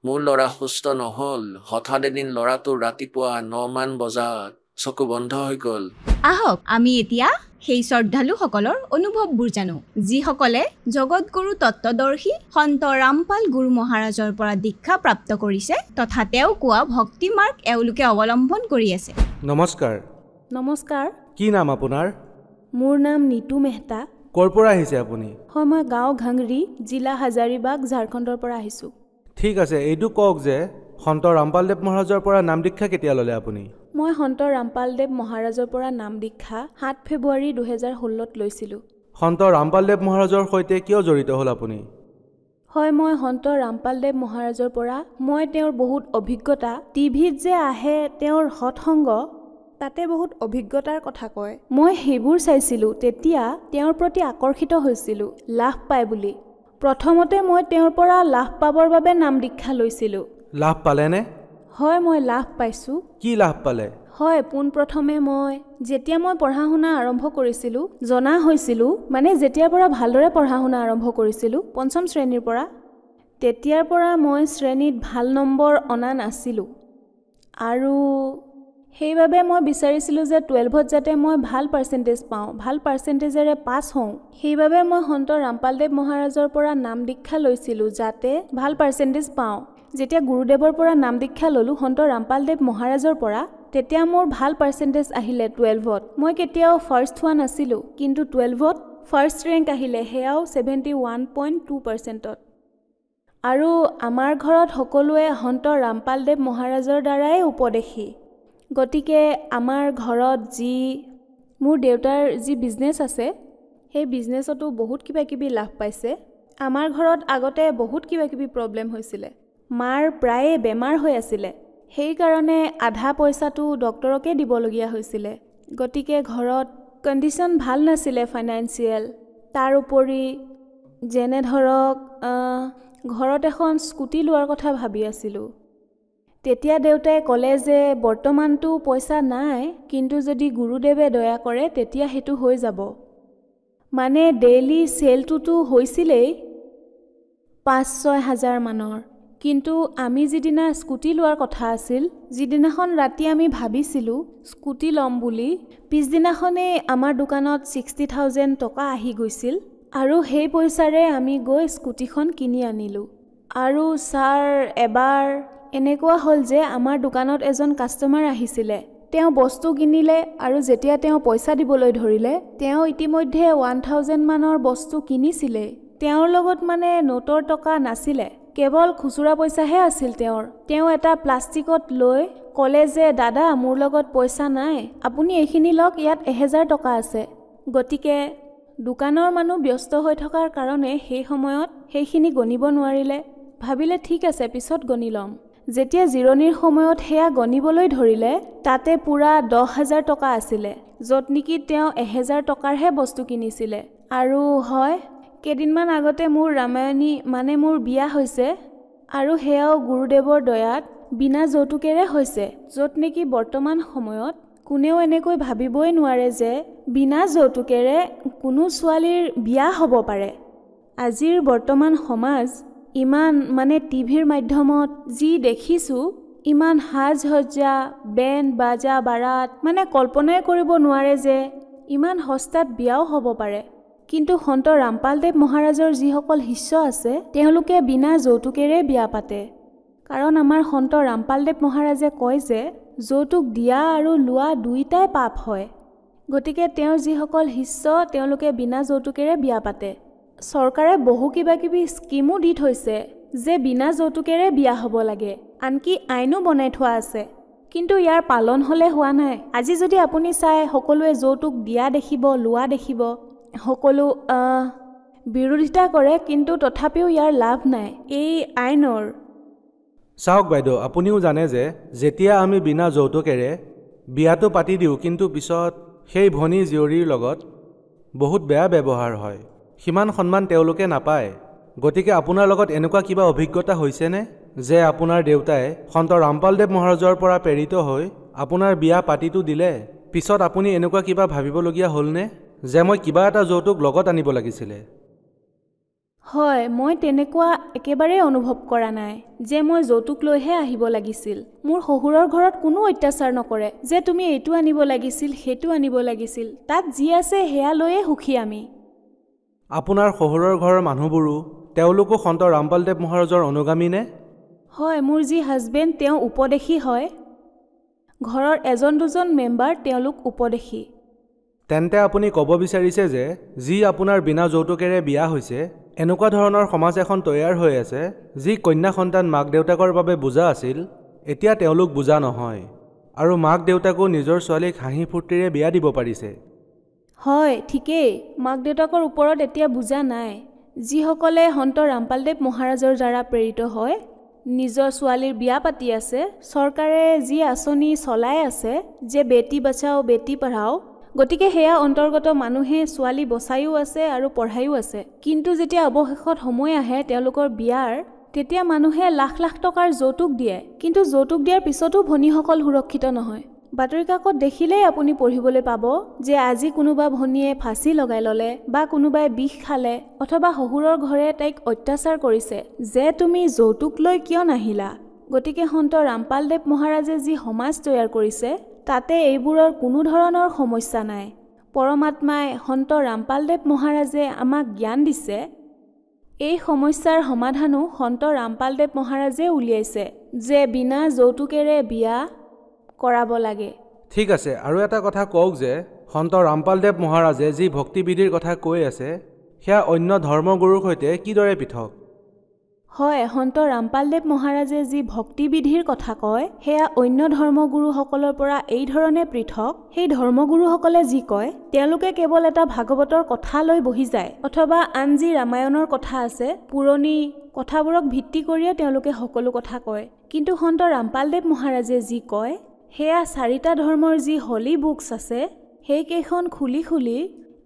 মোৰ ল'ৰা সুস্থ নহ'ল। হঠাৎ এদিন ল'ৰাটোৰ ৰাতিপুৱা 9মান বজাত চকু বন্ধ হৈ গ'ল। আহক আমি এতিয়া সেই শ্ৰদ্ধালুসকলৰ অনুভৱবোৰ জানো, যিসকলে জগতগুৰু তত্ত্বদৰ্শী সন্ত ৰামপাল গুৰু মহাৰাজৰ পৰা দীক্ষা প্ৰাপ্ত কৰিছে তথা তেওঁ কোৱা ভক্তি মাৰ্গ এওঁলোকে অৱলম্বন কৰি আছে। নমস্কাৰ। নমস্কাৰ। কি নাম আপোনাৰ? মোৰ নাম নীতু মেহতা। ক'ৰ পৰা আহিছে আপুনি? হয়, মই গাঁও ঘাংৰি, জিলা হাজাৰিবাগ, ঝাৰখণ্ডৰ পৰা আহিছোঁ। ঠিক আছে, এইটো কওক যে সন্ত ৰামপালদেৱ মহাৰাজৰ পৰা নাম দীক্ষা কেতিয়া ল'লে আপুনি? মই সন্ত ৰামপালদেৱ মহাৰাজৰ পৰা নাম দীক্ষা 7 ফেব্ৰুৱাৰী 2016 লৈছিলোঁ। সন্ত ৰামপালদেৱ মহাৰাজৰ সৈতে কিয় জড়িত হ'ল আপুনি? হয়, মই সন্ত ৰামপালদেৱ মহাৰাজৰ পৰা মই তেওঁৰ বহুত অভিজ্ঞতা, টিভিত যে আহে তেওঁৰ সৎসংগ, তাতে বহুত অভিজ্ঞতাৰ কথা কয়, মই সেইবোৰ চাইছিলোঁ। তেতিয়া তেওঁৰ প্ৰতি আকৰ্ষিত হৈছিলোঁ, লাভ পায় বুলি। প্ৰথমতে মই তেওঁৰ পৰা লাভ পাবৰ বাবে নাম দীক্ষা লৈছিলোঁ। লাভ পালেনে? হয়, মই লাভ পাইছোঁ। কি লাভ পালে? হয়, পোনপ্ৰথমে যেতিয়া মই পঢ়া শুনা আৰম্ভ কৰিছিলোঁ, জনা হৈছিলোঁ, মানে যেতিয়াৰ পৰা ভালদৰে পঢ়া শুনা আৰম্ভ কৰিছিলোঁ 5ম শ্ৰেণীৰ পৰা, তেতিয়াৰ পৰা মই শ্ৰেণীত ভাল নম্বৰ অনা নাছিলোঁ। আৰু সেইবাবে মই বিচাৰিছিলোঁ যে 12ত যাতে মই ভাল পাৰ্চেণ্টেজ পাওঁ, ভাল পাৰ্চেণ্টেজেৰে পাছ হওঁ। সেইবাবে মই সন্ত ৰামপালদেৱ মহাৰাজৰ পৰা নাম দীক্ষা লৈছিলোঁ যাতে ভাল পাৰ্চেণ্টেজ পাওঁ। যেতিয়া গুৰুদেৱৰ পৰা নাম দীক্ষা ল'লোঁ সন্ত ৰামপালদেৱ মহাৰাজৰ পৰা, তেতিয়া মোৰ ভাল পাৰ্চেণ্টেজ আহিলে 12ত। মই কেতিয়াও ফাৰ্ষ্ট হোৱা নাছিলোঁ, কিন্তু 12ত ফাৰ্ষ্ট ৰেংক আহিলে, সেয়াও 71.2%। আৰু আমাৰ ঘৰত সকলোৱে সন্ত ৰামপালদেৱ মহাৰাজৰ দ্বাৰাই উপদেশী। গতিকে আমাৰ ঘৰত মোৰ দেউতাৰ যি বিজনেছ আছে, সেই বিজনেছতো বহুত কিবা কিবি লাভ পাইছে। আমাৰ ঘৰত আগতে বহুত কিবা কিবি প্ৰব্লেম হৈছিলে, মাৰ প্ৰায়ে বেমাৰ হৈ আছিলে, সেইকাৰণে আধা পইচাটো ডক্টৰকে দিবলগীয়া হৈছিলে। গতিকে ঘৰত কণ্ডিশ্যন ভাল নাছিলে ফাইনেন্সিয়েল। তাৰ উপৰি যেনে ধৰক ঘৰত এখন স্কুটি লোৱাৰ কথা ভাবি আছিলোঁ। তেতিয়া দেউতাই ক'লে যে বৰ্তমানটো পইচা নাই, কিন্তু যদি গুৰুদেৱে দয়া কৰে তেতিয়া সেইটো হৈ যাব। মানে ডেইলি চেলটোতো হৈছিলেই 5-6 হাজাৰ মানৰ, কিন্তু আমি যিদিনা স্কুটি লোৱাৰ কথা আছিল, যিদিনাখন ৰাতি আমি ভাবিছিলোঁ স্কুটি ল'ম বুলি, পিছদিনাখনেই আমাৰ দোকানত 60,000 টকা আহি গৈছিল। আৰু সেই পইচাৰে আমি গৈ স্কুটিখন কিনি আনিলোঁ। আৰু ছাৰ এবাৰ এনেকুৱা হ'ল যে আমাৰ দোকানত এজন কাষ্টমাৰ আহিছিলে, তেওঁ বস্তু কিনিলে আৰু যেতিয়া তেওঁ পইচা দিবলৈ ধৰিলে, তেওঁ ইতিমধ্যে 1000 মানৰ বস্তু কিনিছিলে। তেওঁৰ লগত মানে নোটৰ টকা নাছিলে, কেৱল খুচুৰা পইচাহে আছিল তেওঁৰ। তেওঁ এটা প্লাষ্টিকত লৈ ক'লে যে দাদা মোৰ লগত পইচা নাই, আপুনি এইখিনি লওক, ইয়াত 1000 টকা আছে। গতিকে দোকানৰ মানুহ ব্যস্ত হৈ থকাৰ কাৰণে সেই সময়ত সেইখিনি গণিব নোৱাৰিলে, ভাবিলে ঠিক আছে পিছত গণি ল'ম। যেতিয়া জিৰণিৰ সময়ত সেয়া গণিবলৈ ধৰিলে, তাতে পূৰা 10,000 টকা আছিলে, য'ত নেকি তেওঁ 1000 টকাৰহে বস্তু কিনিছিলে। আৰু হয়, কেইদিনমান আগতে মোৰ ৰামায়ণী মানে মোৰ বিয়া হৈছে, আৰু সেয়াও গুৰুদেৱৰ দয়াত বিনা যৌতুকেৰে হৈছে, য'ত নেকি বৰ্তমান সময়ত কোনেও এনেকৈ ভাবিবই নোৱাৰে যে বিনা যৌতুকেৰে কোনো ছোৱালীৰ বিয়া হ'ব পাৰে। আজিৰ বৰ্তমান সমাজ ইমান মানে টিভিৰ মাধ্যমত যি দেখিছোঁ, ইমান সাজ সজ্জা, বেণ্ড বাজা বাৰাত, মানে কল্পনাই কৰিব নোৱাৰে যে ইমান সস্তাত বিয়াও হ'ব পাৰে। কিন্তু সন্ত ৰামপালদেৱ মহাৰাজৰ যিসকল শিষ্য আছে, তেওঁলোকে বিনা যৌতুকেৰে বিয়া পাতে। কাৰণ আমাৰ সন্ত ৰামপালদেৱ মহাৰাজে কয় যে যৌতুক দিয়া আৰু লোৱা দুয়োটাই পাপ হয়। গতিকে তেওঁৰ যিসকল শিষ্য, তেওঁলোকে বিনা যৌতুকেৰে বিয়া পাতে। চৰকাৰে বহু কিবা কিবি স্কিমো দি থৈছে যে বিনা যৌতুকেৰে বিয়া হ'ব লাগে, আনকি আইনো বনাই থোৱা আছে, কিন্তু ইয়াৰ পালন হ'লে হোৱা নাই। আজি যদি আপুনি চাই, সকলোৱে যৌতুক দিয়া দেখিব, লোৱা দেখিব, সকলো বিৰোধিতা কৰে, কিন্তু তথাপিও ইয়াৰ লাভ নাই এই আইনৰ। চাওক বাইদেউ, আপুনিও জানে যে যেতিয়া আমি বিনা যৌতুকেৰে বিয়াটো পাতি দিওঁ, কিন্তু পিছত সেই ভনী জীয়ৰীৰ লগত বহুত বেয়া ব্যৱহাৰ হয়, সিমান সন্মান তেওঁলোকে নাপায়। গতিকে আপোনাৰ লগত এনেকুৱা কিবা অভিজ্ঞতা হৈছেনে যে আপোনাৰ দেউতাই সন্ত ৰামপালদেৱ মহাৰাজৰ পৰা প্ৰেৰিত হৈ আপোনাৰ বিয়া পাতিটো দিলে, পিছত আপুনি এনেকুৱা কিবা ভাবিবলগীয়া হ'লনে যে মই কিবা এটা যৌতুক লগত আনিব লাগিছিলে? হয়, মই তেনেকুৱা একেবাৰেই অনুভৱ কৰা নাই যে মই যৌতুক লৈহে আহিব লাগিছিল। মোৰ শহুৰৰ ঘৰত কোনো অত্যাচাৰ নকৰে যে তুমি এইটো আনিব লাগিছিল, সেইটো আনিব লাগিছিল। তাত যি আছে সেয়া লৈয়ে সুখী আমি। আপোনাৰ শহুৰৰ ঘৰৰ মানুহবোৰো তেওঁলোকো সন্ত ৰামপালদেৱ মহাৰাজৰ অনুগামী নে? হয়, মোৰ যি হাজবেণ্ড তেওঁ উপদেশী হয়। ঘৰৰ এজন দুজন মেম্বাৰ তেওঁলোক উপদেশী। তেন্তে আপুনি ক'ব বিচাৰিছে যে যি আপোনাৰ বিনা যৌতুকেৰে বিয়া হৈছে এনেকুৱা ধৰণৰ সমাজ এখন তৈয়াৰ হৈ আছে যি কন্যা সন্তান মাক দেউতাকৰ বাবে বুজা আছিল, এতিয়া তেওঁলোক বুজা নহয় আৰু মাক দেউতাকো নিজৰ ছোৱালীক হাঁহি ফূৰ্তিৰে বিয়া দিব পাৰিছে। হয়, ঠিকেই। মাক দেউতাকৰ ওপৰত এতিয়া বুজা নাই। যিসকলে সন্ত ৰামপালদেৱ মহাৰাজৰ দ্বাৰা প্ৰেৰিত হয় নিজৰ ছোৱালীৰ বিয়া পাতি আছে, চৰকাৰে যি আঁচনি চলাই আছে যে বেটি বচাও বেটি পঢ়াও, গতিকে সেয়া অন্তৰ্গত মানুহে ছোৱালী বচাইও আছে আৰু পঢ়াইও আছে। কিন্তু যেতিয়া অৱশেষত সময় আহে তেওঁলোকৰ বিয়াৰ, তেতিয়া মানুহে লাখ লাখ টকাৰ যৌতুক দিয়ে। কিন্তু যৌতুক দিয়াৰ পিছতো ভনীসকল সুৰক্ষিত নহয়। বাতৰি কাকত দেখিলেই আপুনি পঢ়িবলৈ পাব যে আজি কোনোবা ভনীয়ে ফাঁচি লগাই ল'লে বা কোনোবাই বিষ খালে অথবা শহুৰৰ ঘৰে তাইক অত্যাচাৰ কৰিছে যে তুমি যৌতুক লৈ কিয় নাহিলা। গতিকে সন্ত ৰামপালদেৱ মহাৰাজে যি সমাজ তৈয়াৰ কৰিছে তাতে এইবোৰৰ কোনো ধৰণৰ সমস্যা নাই। পৰমাত্মাই সন্ত ৰামপালদেৱ মহাৰাজে আমাক জ্ঞান দিছে। এই সমস্যাৰ সমাধানো সন্ত ৰামপালদেৱ মহাৰাজে উলিয়াইছে যে বিনা যৌতুকেৰে বিয়া কৰাব লাগে। ঠিক আছে, আৰু এটা কথা কওক যে সন্ত ৰামপালদেৱ মহাৰাজে যি ভক্তিবিধিৰ কথা কৈ আছে সেয়া অন্য ধৰ্মগুৰুৰ সৈতে কিদৰে পৃথক? হয়, সন্ত ৰামপালদেৱ মহাৰাজে যি ভক্তিবিধিৰ কথা কয় সেয়া অন্য ধৰ্মগুৰুসকলৰ পৰা এই ধৰণে পৃথক। সেই ধৰ্মগুৰুসকলে যি কয় তেওঁলোকে কেৱল এটা ভাগৱতৰ কথা লৈ বহি যায় অথবা আন যি ৰামায়ণৰ কথা আছে পুৰণি কথাবোৰক ভিত্তি কৰিয়ে তেওঁলোকে সকলো কথা কয়। কিন্তু সন্ত ৰামপালদেৱ মহাৰাজে যি কয় সেয়া চাৰিটা ধৰ্মৰ যি হলি বুকছ আছে সেইকেইখন খুলি খুলি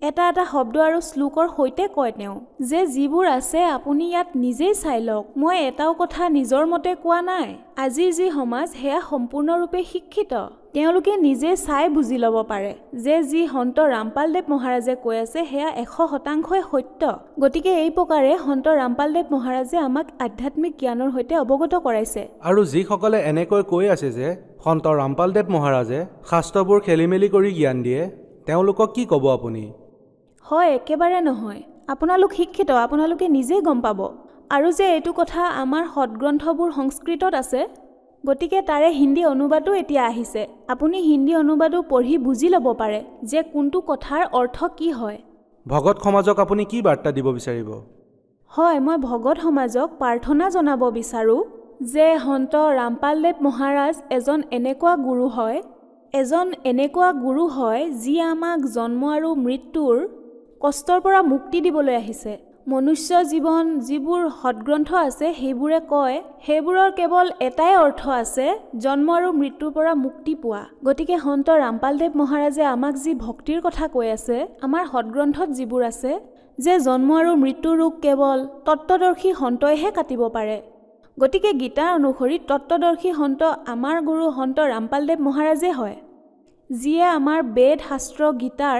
এটা এটা শব্দ আৰু শ্লোকৰ সৈতে কয় তেওঁ যে যিবোৰ আছে আপুনি ইয়াত নিজেই চাই লওক। মই এটাও কথা নিজৰ মতে কোৱা নাই। আজিৰ যি সমাজ সেয়া সম্পূৰ্ণৰূপে শিক্ষিত। তেওঁলোকে নিজে চাই বুজি ল'ব পাৰে যে যি সন্ত ৰামপালদেৱ মহাৰাজে কৈ আছে সেয়া 100% সত্য। গতিকে এই প্ৰকাৰে সন্ত ৰামপালদেৱ মহাৰাজে আমাক আধ্যাত্মিক জ্ঞানৰ সৈতে অৱগত কৰাইছে। আৰু যিসকলে এনেকৈ কৈ আছে যে সন্ত ৰামপালদেৱ মহাৰাজে শাস্ত্ৰবোৰ খেলিমেলি কৰি জ্ঞান দিয়ে, তেওঁলোকক কি ক'ব আপুনি? হয়, একেবাৰে নহয়। আপোনালোক শিক্ষিত, আপোনালোকে নিজেই গম পাব। আৰু যে এইটো কথা আমাৰ সৎগ্ৰন্থবোৰ সংস্কৃতত আছে, গতিকে তাৰে হিন্দী অনুবাদো এতিয়া আহিছে। আপুনি হিন্দী অনুবাদো পঢ়ি বুজি ল'ব পাৰে যে কোনটো কথাৰ অৰ্থ কি হয়। ভগত সমাজক আপুনি কি বাৰ্তা দিব বিচাৰিব? হয়, মই ভগত সমাজক প্ৰাৰ্থনা জনাব বিচাৰোঁ যে সন্ত ৰামপালদেৱ মহাৰাজ এজন এনেকুৱা গুৰু হয় যি আমাক জন্ম আৰু মৃত্যুৰ কষ্টৰ পৰা মুক্তি দিবলৈ আহিছে। মনুষ্য জীৱন যিবোৰ সৎগ্ৰন্থ আছে সেইবোৰে কয় সেইবোৰৰ কেৱল এটাই অৰ্থ আছে, জন্ম আৰু মৃত্যুৰ পৰা মুক্তি পোৱা। গতিকে সন্ত ৰামপালদেৱ মহাৰাজে আমাক যি ভক্তিৰ কথা কৈ আছে আমাৰ সৎগ্ৰন্থত যিবোৰ আছে যে জন্ম আৰু মৃত্যুৰ ৰোগ কেৱল তত্ত্বদৰ্শী সন্তইহে কাটিব পাৰে। গতিকে গীতাৰ অনুসৰি তত্ত্বদৰ্শী সন্ত আমাৰ গুৰু সন্ত ৰামপালদেৱ মহাৰাজে হয়, যিয়ে আমাৰ বেদ শাস্ত্ৰ গীতাৰ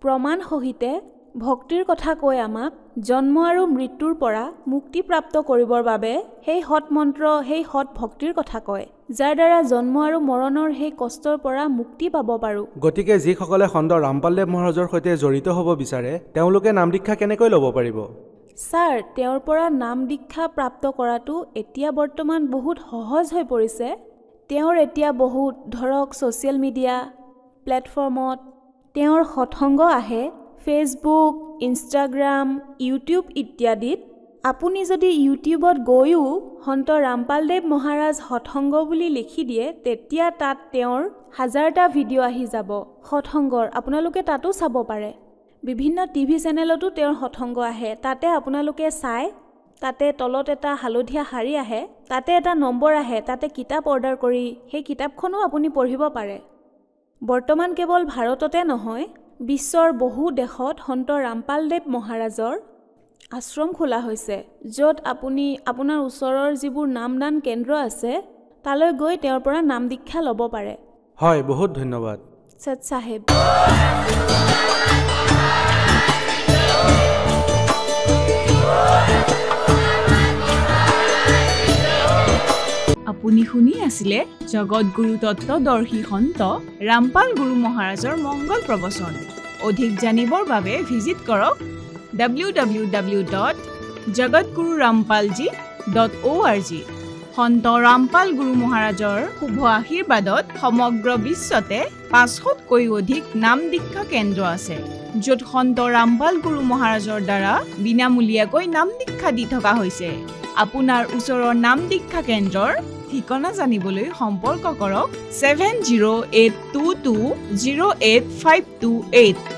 প্ৰমাণ সহিতে ভক্তিৰ কথা কৈ আমাক জন্ম আৰু মৃত্যুৰ পৰা মুক্তি প্ৰাপ্ত কৰিবৰ বাবে সেই সৎ মন্ত্ৰ, সেই সৎ ভক্তিৰ কথা কয়, যাৰ দ্বাৰা জন্ম আৰু মৰণৰ সেই কষ্টৰ পৰা মুক্তি পাব পাৰোঁ। গতিকে যিসকলে সন্ত ৰামপালদেৱ মহাৰাজৰ সৈতে জড়িত হ'ব বিচাৰে তেওঁলোকে নাম দীক্ষা কেনেকৈ ল'ব পাৰিব? ছাৰ, তেওঁৰ পৰা নাম দীক্ষা প্ৰাপ্ত কৰাটো এতিয়া বৰ্তমান বহুত সহজ হৈ পৰিছে। তেওঁৰ এতিয়া বহুত ধৰক ছ'চিয়েল মিডিয়া প্লেটফৰ্মত তেওঁৰ সৎসংগ আহে, ফেচবুক, ইনষ্টাগ্ৰাম, ইউটিউব ইত্যাদিত। আপুনি যদি ইউটিউবত গৈও সন্ত ৰামপালদেৱ মহাৰাজ সৎসংগ বুলি লিখি দিয়ে তেতিয়া তাত তেওঁৰ 1000টা ভিডিঅ' আহি যাব সৎসংগৰ। আপোনালোকে তাতো চাব পাৰে। বিভিন্ন টিভি চেনেলতো তেওঁৰ সৎসংগ আহে, তাতে আপোনালোকে চাই, তাতে তলত এটা হালধীয়া শাৰী আহে, তাতে এটা নম্বৰ আহে, তাতে কিতাপ অৰ্ডাৰ কৰি সেই কিতাপখনো আপুনি পঢ়িব পাৰে। বৰ্তমান কেৱল ভাৰততে নহয়, বিশ্বৰ বহু দেশত সন্ত ৰামপালদেৱ মহাৰাজৰ আশ্ৰম খোলা হৈছে, য'ত আপুনি আপোনাৰ ওচৰৰ যিবোৰ নামদান কেন্দ্ৰ আছে তালৈ গৈ তেওঁৰ পৰা নাম দীক্ষা ল'ব পাৰে। হয়, বহুত ধন্যবাদ। সৎ চাহেব। Oh আপুনি শুনি আছিলে জগতগুৰু তত্ত্বদৰ্শী সন্ত ৰামপাল গুৰু মহাৰাজৰ মংগল প্ৰবচন। অধিক জানিবৰ বাবে ভিজিট কৰক www.jagatgururampalji.org। সন্ত ৰামপাল গুৰু মহাৰাজৰ শুভ আশীৰ্বাদত সমগ্ৰ বিশ্বতে 500তকৈ অধিক নাম দীক্ষা কেন্দ্ৰ আছে, য'ত সন্ত ৰামপাল গুৰু মহাৰাজৰ দ্বাৰা বিনামূলীয়াকৈ নাম দীক্ষা দি থকা হৈছে। আপোনাৰ ওচৰৰ নাম দীক্ষা কেন্দ্ৰৰ ঠিকনা জানিবলৈ সম্পৰ্ক কৰক 7082208528।